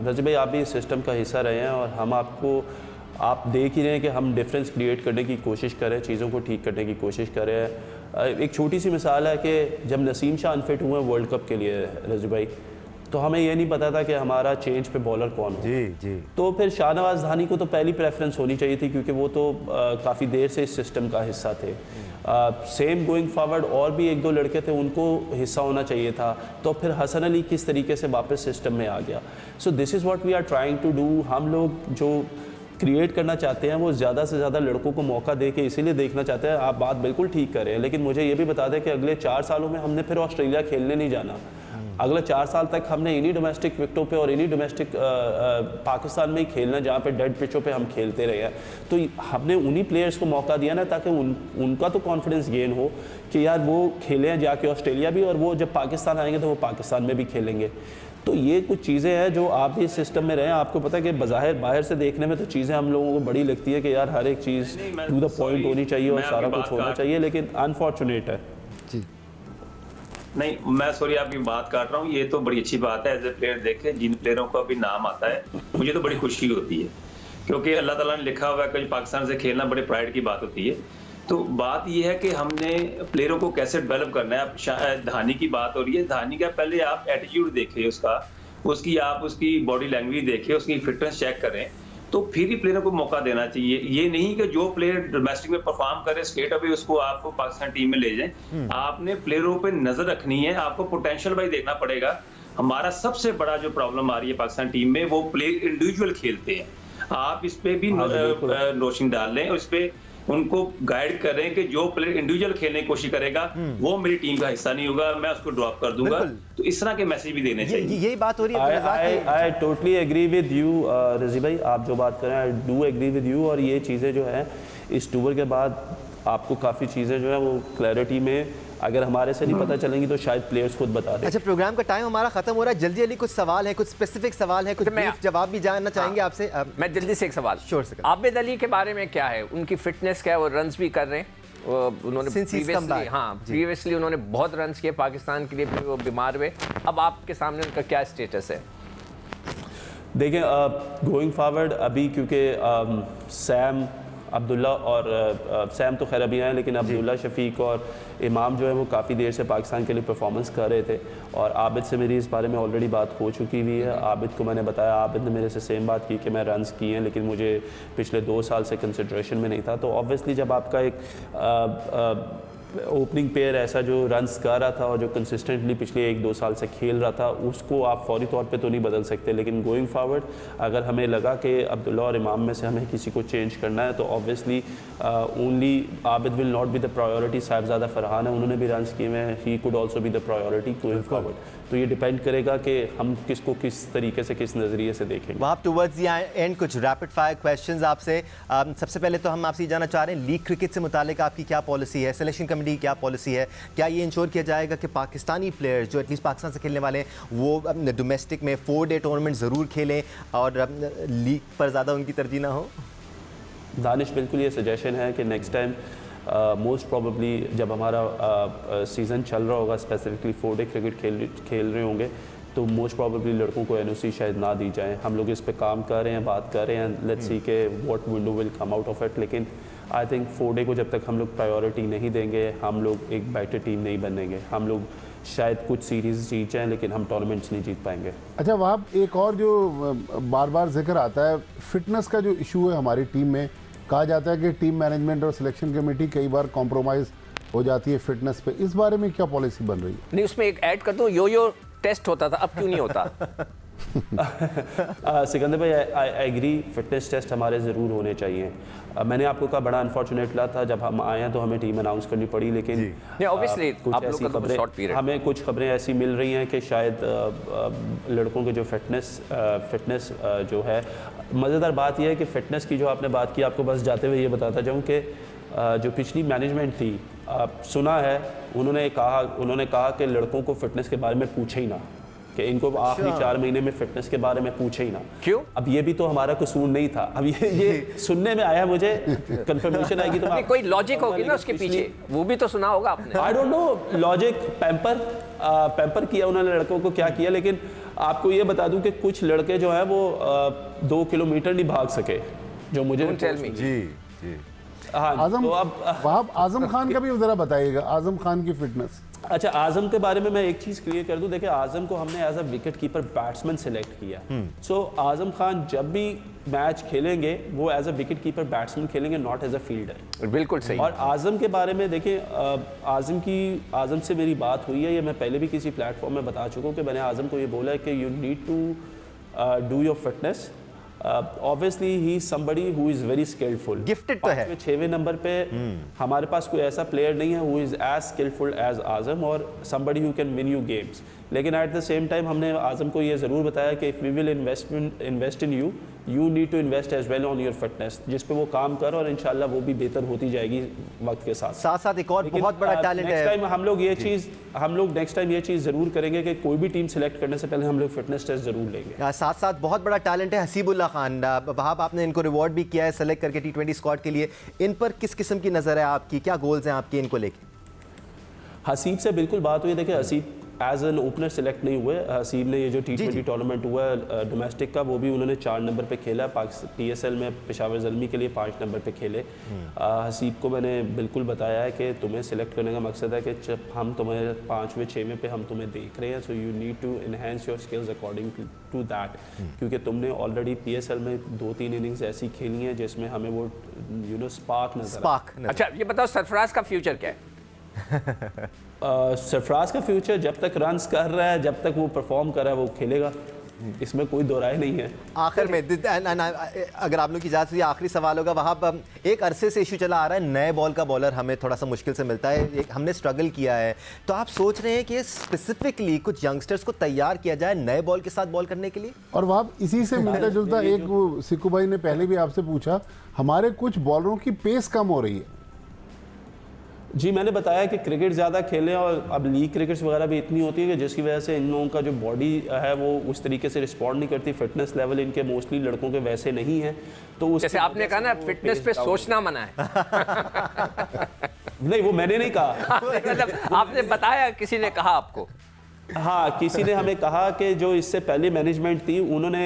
रजी भाई आप भी इस सिस्टम का हिस्सा रहे हैं और हम आप देख ही रहे हैं कि हम डिफरेंस क्रिएट करने की कोशिश करें, चीज़ों को ठीक करने की कोशिश करें। एक छोटी सी मिसाल है कि जब नसीम शाह अनफिट हुए वर्ल्ड कप के लिए रजी भाई, तो हमें ये नहीं पता था कि हमारा चेंज पे बॉलर कौन हो। जी। तो फिर शाहनवाज दानी को तो पहली प्रेफरेंस होनी चाहिए थी, क्योंकि वो तो काफ़ी देर से इस सिस्टम का हिस्सा थे। सेम गोइंग फॉरवर्ड और भी एक दो लड़के थे, उनको हिस्सा होना चाहिए था। तो फिर हसन अली किस तरीके से वापस सिस्टम में आ गया। So this is what we are trying to do. हम लोग जो क्रिएट करना चाहते हैं वो ज़्यादा से ज़्यादा लड़कों को मौका दे के इसीलिए देखना चाहते हैं। आप बात बिल्कुल ठीक कर रहे हैं, लेकिन मुझे ये भी बता दें कि अगले 4 सालों में हमने फिर ऑस्ट्रेलिया खेलने नहीं जाना। अगले 4 साल तक हमने इन्हीं डोमेस्टिक विकेटों पे और इन्हीं डोमेस्टिक पाकिस्तान में ही खेलना, जहाँ पे डेड पिचों पे हम खेलते रहे हैं। तो हमने उन्हीं प्लेयर्स को मौका दिया ना, ताकि उनका तो कॉन्फिडेंस गेन हो कि यार वो खेलें जाके ऑस्ट्रेलिया भी, और वो जब पाकिस्तान आएंगे तो वो पाकिस्तान में भी खेलेंगे। तो ये कुछ चीज़ें हैं जो आप भी इस सिस्टम में रहें। आपको पता है कि बज़ाहिर बाहर से देखने में तो चीज़ें हम लोगों को बड़ी लगती है कि यार हर एक चीज़ टू द पॉइंट होनी चाहिए और सारा कुछ होना चाहिए, लेकिन अनफॉर्चुनेट है। जी नहीं, मैं सॉरी आपकी बात काट रहा हूँ। ये तो बड़ी अच्छी बात है, एज ए प्लेयर देखे जिन प्लेयरों का भी नाम आता है मुझे तो बड़ी खुशी होती है, क्योंकि अल्लाह ताला ने लिखा हुआ है कि पाकिस्तान से खेलना बड़े प्राइड की बात होती है। तो बात यह है कि हमने प्लेयरों को कैसे डेवलप करना है। अब धानी की बात हो रही है, धानी का पहले आप एटीट्यूड देखें, उसकी बॉडी लैंग्वेज देखें, उसकी फिटनेस चेक करें, तो फिर ही प्लेयरों को मौका देना चाहिए। ये नहीं कि जो प्लेयर डोमेस्टिक में परफॉर्म करे स्ट्रेट अवे उसको आपको पाकिस्तान टीम में ले जाएं। आपने प्लेयरों पे नजर रखनी है, आपको पोटेंशियल भाई देखना पड़ेगा। हमारा सबसे बड़ा जो प्रॉब्लम आ रही है पाकिस्तान टीम में, वो प्लेयर इंडिविजुअल खेलते हैं। आप इस पे भी रोशनी डाल लें और इस पे उनको गाइड करें कि जो प्लेयर इंडिविजुअल खेलने की कोशिश करेगा वो मेरी टीम का हिस्सा नहीं होगा, मैं उसको ड्रॉप कर दूंगा। तो इस तरह के मैसेज भी देने चाहिए। यही बात हो रही है। I totally agree with you Razi भाई, आप जो बात करें I do agree with you. और ये चीज़ें जो है इस टूर के बाद आपको काफ़ी चीज़ें जो है वो क्लैरिटी में अगर हमारे से नहीं पता चलेंगी तो शायद प्लेयर्स खुद बता दें। अच्छा, प्रोग्राम का टाइम हमारा खत्म हो रहा है, जल्दी जल्दी कुछ सवाल है, कुछ स्पेसिफिक सवाल है, कुछ ब्रीफ जवाब भी जानना चाहेंगे आपसे। मैं जल्दी से एक सवाल, श्योर से आबिद अली के बारे में क्या है, उनकी फिटनेस क्या है, वो रन्स भी कर रहे हैं, उन्होंने प्रीवियसली उन्होंने बहुत रन्स किए पाकिस्तान के लिए, फिर वो बीमार हुए, अब आपके सामने उनका क्या स्टेटस है? देखिए गोइंग फॉरवर्ड अभी क्योंकि सैम अब्दुल्ला और सैम तो खैर अभी आए, लेकिन अब्दुल्ला शफीक और इमाम जो है वो काफ़ी देर से पाकिस्तान के लिए परफॉर्मेंस कर रहे थे और आबिद से मेरी इस बारे में ऑलरेडी बात हो चुकी हुई है। आबिद को मैंने बताया, आबिद ने मेरे से सेम बात की कि मैं रन्स किए हैं लेकिन मुझे पिछले 2 साल से कंसिड्रेशन में नहीं था। तो ऑब्वियसली जब आपका एक ओपनिंग पेयर ऐसा जो रन्स कर रहा था और जो कंसिस्टेंटली पिछले 1-2 साल से खेल रहा था, उसको आप फौरी तौर पे तो नहीं बदल सकते, लेकिन गोइंग फॉरवर्ड अगर हमें लगा कि अब्दुल्ला और इमाम में से हमें किसी को चेंज करना है तो obviously only Abid will not be the priority. Sahibzada Farhan है, उन्होंने भी रन्स किए हैं, he could also be the priority going forward. तो ये डिपेंड करेगा कि हम किसको किस तरीके से, किस नज़रिए से देखेंगे। वहाँ टुवर्ड्स द एंड कुछ रैपिड फायर क्वेश्चंस आपसे। सबसे पहले तो हम आपसे ये जानना चाह रहे हैं, लीग क्रिकेट से मुतालिक आपकी क्या पॉलिसी है, सिलेक्शन कमेटी की क्या पॉलिसी है? क्या ये इंश्योर किया जाएगा कि पाकिस्तानी प्लेयर्स जो एटलीस्ट पाकिस्तान से खेलने वाले हैं वो डोमेस्टिक में 4-डे टूर्नामेंट ज़रूर खेलें और लीग पर ज़्यादा उनकी तरजीह ना हो? दानिश, बिल्कुल ये सजेशन है कि नेक्स्ट टाइम मोस्ट प्रोबेबली जब हमारा सीज़न चल रहा होगा, स्पेसिफिकली 4-डे क्रिकेट खेल रहे होंगे, तो मोस्ट प्रोबेबली लड़कों को एनओसी शायद ना दी जाए। हम लोग इस पे काम कर रहे हैं, बात कर रहे हैं, लेट्स सी के what window will come out of it. लेकिन आई थिंक 4-डे को जब तक हम लोग प्रायोरिटी नहीं देंगे, हम लोग एक बेटर टीम नहीं बनेंगे। हम लोग शायद कुछ सीरीज़ जीत जाएँ लेकिन हम टूर्नामेंट्स नहीं जीत पाएंगे। अच्छा, वहाँ एक और जो बार बार जिक्र आता है, फिटनेस का जो इशू है हमारी टीम में, कहा जाता है कि टीम मैनेजमेंट और सिलेक्शन कमेटी कई बार कॉम्प्रोमाइज़ हो जाती है फिटनेस पे, इस बारे में क्या पॉलिसी बन रही है? नहीं, उसमें एक ऐड कर दूं, यो टेस्ट होता था, अब क्यों नहीं होता? सिकंदर भाई, आई एग्री, फिटनेस टेस्ट हमारे ज़रूर होने चाहिए। मैंने आपको कहा बड़ा अनफॉर्चुनेट था जब हम आए हैं तो हमें टीम अनाउंस करनी पड़ी, लेकिन कुछ ऐसी खबरें, हमें कुछ खबरें ऐसी मिल रही हैं कि शायद लड़कों के जो फिटनेस जो है, मज़ेदार बात यह है कि फ़िटनेस की जो आपने बात की, आपको बस जाते हुए ये बताता जाऊँ कि जो पिछली मैनेजमेंट थी, सुना है उन्होंने कहा कि लड़कों को फ़िटनेस के बारे में पूछे ही ना, कि इनको आखिरी 4 महीने में फिटनेस के बारे में पूछे ही ना। क्यों? अब ये भी तो हमारा कसूर नहीं था, अब ये सुनने में आया, मुझे कंफर्मेशन आएगी तो कोई लॉजिक होगी ना उसके पीछे, वो भी तो सुना होगा आपने। I don't know logic, pamper किया उन्होंने लड़कों को, क्या किया, लेकिन आपको ये बता दूं कि कुछ लड़के जो है वो 2 किलोमीटर नहीं भाग सके, जो मुझे जी। हाँ, तो अब आजम खान का भी जरा बताइएगा, आजम खान की फिटनेस। अच्छा, आजम के बारे में मैं एक चीज़ क्लियर कर दूं, देखिए आजम को हमने as a wicket keeper batsman select किया। सो आजम खान जब भी मैच खेलेंगे वो as a wicket keeper batsman खेलेंगे, नॉट एज अ फील्डर। बिल्कुल सही। और आजम के बारे में देखिए, आजम से मेरी बात हुई है, ये मैं पहले भी किसी प्लेटफॉर्म में बता चुका हूँ कि मैंने आजम को ये बोला है कि you need to do your fitness. Obviously ही somebody who is very skilful, gifted तो है। 6वें नंबर पे हमारे पास कोई ऐसा प्लेयर नहीं है who is as skillful as Azam और somebody who can win you games. लेकिन एट द सेम टाइम हमने आजम को ये ज़रूर बताया कि if we will invest in you, you need to invest as well on your fitness, जिस पे वो काम कर और इंशाल्लाह वो भी बेहतर होती जाएगी वक्त के साथ साथ। एक और बहुत बड़ा टैलेंट है, टाइम हम लोग नेक्स्ट टाइम ये चीज़ ज़रूर करेंगे कि कोई भी टीम सेलेक्ट करने से पहले हम लोग फिटनेस टेस्ट ज़रूर लेंगे। साथ बहुत बड़ा टैलेंट है हसीबुल्लाह खान। वहाब, आपने इनको रिवॉर्ड भी किया है सेलेक्ट करके T20 स्क्वाड के लिए, इन पर किस किस्म की नज़र है आपकी, क्या गोल्स हैं आपके इनको लेके? हसीब से बिल्कुल बात हुई, देखिए Haseeb as an opener select नहीं हुए। हसीब ने ये जो T20 टूर्नामेंट हुआ है डोमेस्टिक का, वो भी उन्होंने 4 नंबर पे खेला। PSL में पेशावर ज़ल्मी के लिए 5 नंबर पे खेले। हसीब को मैंने बिल्कुल बताया है कि तुम्हें सेलेक्ट करने का मकसद है कि जब हम तुम्हें 5वें 6वें पे हम तुम्हें देख रहे हैं, so you need to enhance your skills according to that, क्योंकि तुमने ऑलरेडी PSL में 2-3 इनिंग्स ऐसी खेली हैं जिसमें हमें वो स्पार्क नजर। अच्छा, ये बताओ सरफराज का फ्यूचर क्या है? सरफराज का फ्यूचर जब तक रन्स कर रहा है, जब तक वो परफॉर्म कर रहा है, वो खेलेगा, इसमें कोई दो राय नहीं है। आखिर में अगर आप लोग की इजाज़त हुई, आखिरी सवाल होगा। वहाँ एक अरसे से इशू चला आ रहा है, नए बॉल का बॉलर हमें थोड़ा सा मुश्किल से मिलता है, हमने स्ट्रगल किया है, तो आप सोच रहे हैं कि स्पेसिफिकली कुछ यंगस्टर्स को तैयार किया जाए नए बॉल के साथ बॉल करने के लिए? और वहाँ इसी से मिलता जुलता एक सिक्कू भाई ने पहले भी आपसे पूछा, हमारे कुछ बॉलरों की पेस कम हो रही है। जी मैंने बताया कि क्रिकेट ज़्यादा खेलें, और अब लीग क्रिकेट्स वगैरह भी इतनी होती है कि जिसकी वजह से इन लोगों का जो बॉडी है वो उस तरीके से रिस्पॉन्ड नहीं करती, फिटनेस लेवल इनके मोस्टली लड़कों के वैसे नहीं है। तो उस जैसे आपने कहा ना फिटनेस पे सोचना मना है। नहीं, वो मैंने नहीं कहा। मतलब आपने बताया, किसी ने कहा आपको? हाँ, किसी ने हमें कहा कि जो इससे पहले मैनेजमेंट थी उन्होंने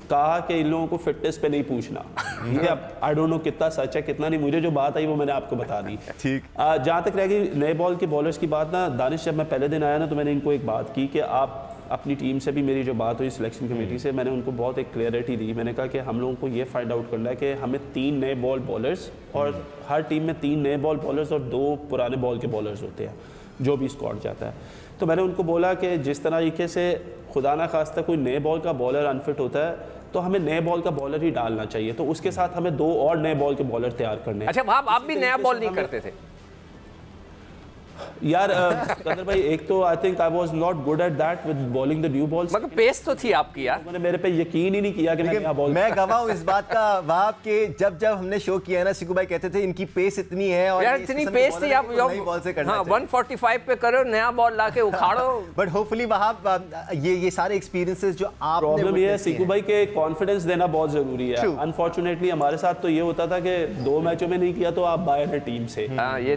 कहा कि इन लोगों को फिटनेस पे नहीं पूछना। ये अब आई डोंट नो कितना सच है कितना नहीं, मुझे जो बात आई वो मैंने आपको बता दी। ठीक। जहाँ तक रह गई नए बॉल के बॉलर्स की बात ना, दानिश जब मैं पहले दिन आया ना तो मैंने इनको एक बात की कि आप अपनी टीम से भी, मेरी जो बात हुई सिलेक्शन कमेटी से, मैंने उनको बहुत एक क्लियरिटी दी। मैंने कहा कि हम लोगों को ये फाइंड आउट करना है कि हमें 3 नए बॉल बॉलर्स, और हर टीम में 3 नए बॉल बॉलर्स और 2 पुराने बॉल के बॉलर्स होते हैं जो भी स्क्वाड जाता है। तो मैंने उनको बोला कि जिस तरीके से खुदा ना खास्ता कोई नए बॉल का बॉलर अनफिट होता है तो हमें नए बॉल का बॉलर ही डालना चाहिए, तो उसके साथ हमें 2 और नए बॉल के बॉलर तैयार करने। अच्छा, वहाँ आप भी नया बॉल नहीं करते थे यार? कदर भाई, एक तो I think I was not good at that with bowling the new balls. मगर पेस तो थी आपकी यार। मैंने मेरे पे यकीन ही नहीं किया कि मैं बॉल। मैं गवाह हूं इस बात का वहां के, जब हमने शो किया ना, सिकू भाई कहते थे इनकी पेस इतनी है, और यार इतनी पेस थी, आप नई बॉल से करना। हाँ, 145 पे करो, नया बॉल लाके उखाड़ो। बट होपफुली वहां ये सारे एक्सपीरियंसेस जो आप, प्रॉब्लम ये है सिकू भाई के कॉन्फिडेंस देना बहुत जरूरी है। अनफॉर्चुनेटली हमारे साथ तो ये होता था कि 2 मैचों में नहीं किया तो आप बाहर है टीम से।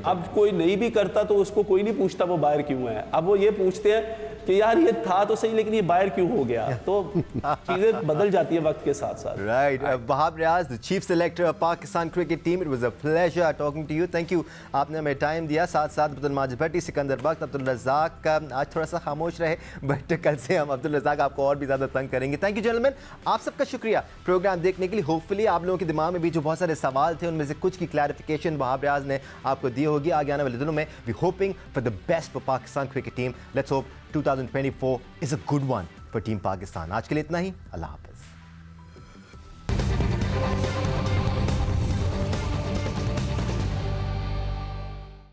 अब कोई नहीं भी करता तो उसको कोई नहीं पूछता वो बाहर क्यों है। अब वो ये पूछते हैं कि यार ये था तो सही लेकिन ये बाहर क्यों हो गया। तो चीजें बदल जाती है वक्त के साथ साथ। Right. Wahab Riaz, the chief selector of Pakistan cricket team, it was a pleasure talking to you. Thank you, आपने हमें टाइम दिया। साथ साथ अब्दुल माजिद भट्टी, सिकंदर बख्त, अब्दुल रज़ाक आज थोड़ा सा खामोश रहे, बट कल से हम अब्दुल रज़ाक आपको और भी ज़्यादा तंग करेंगे। थैंक यू जेंटलमैन, आप सबका शुक्रिया प्रोग्राम देखने के लिए। होपफुली आप लोगों के दिमाग में भी जो बहुत सारे सवाल थे उनमें से कुछ की क्लैरिफिकेशन वहाब रियाज ने आपको दी होगी। आगे आने वाले दिनों में we hoping for the best for Pakistan cricket team. Let's hope 2024 is a good one for Team Pakistan. आज के लिए इतना ही, अल्लाह हाफ़िज़।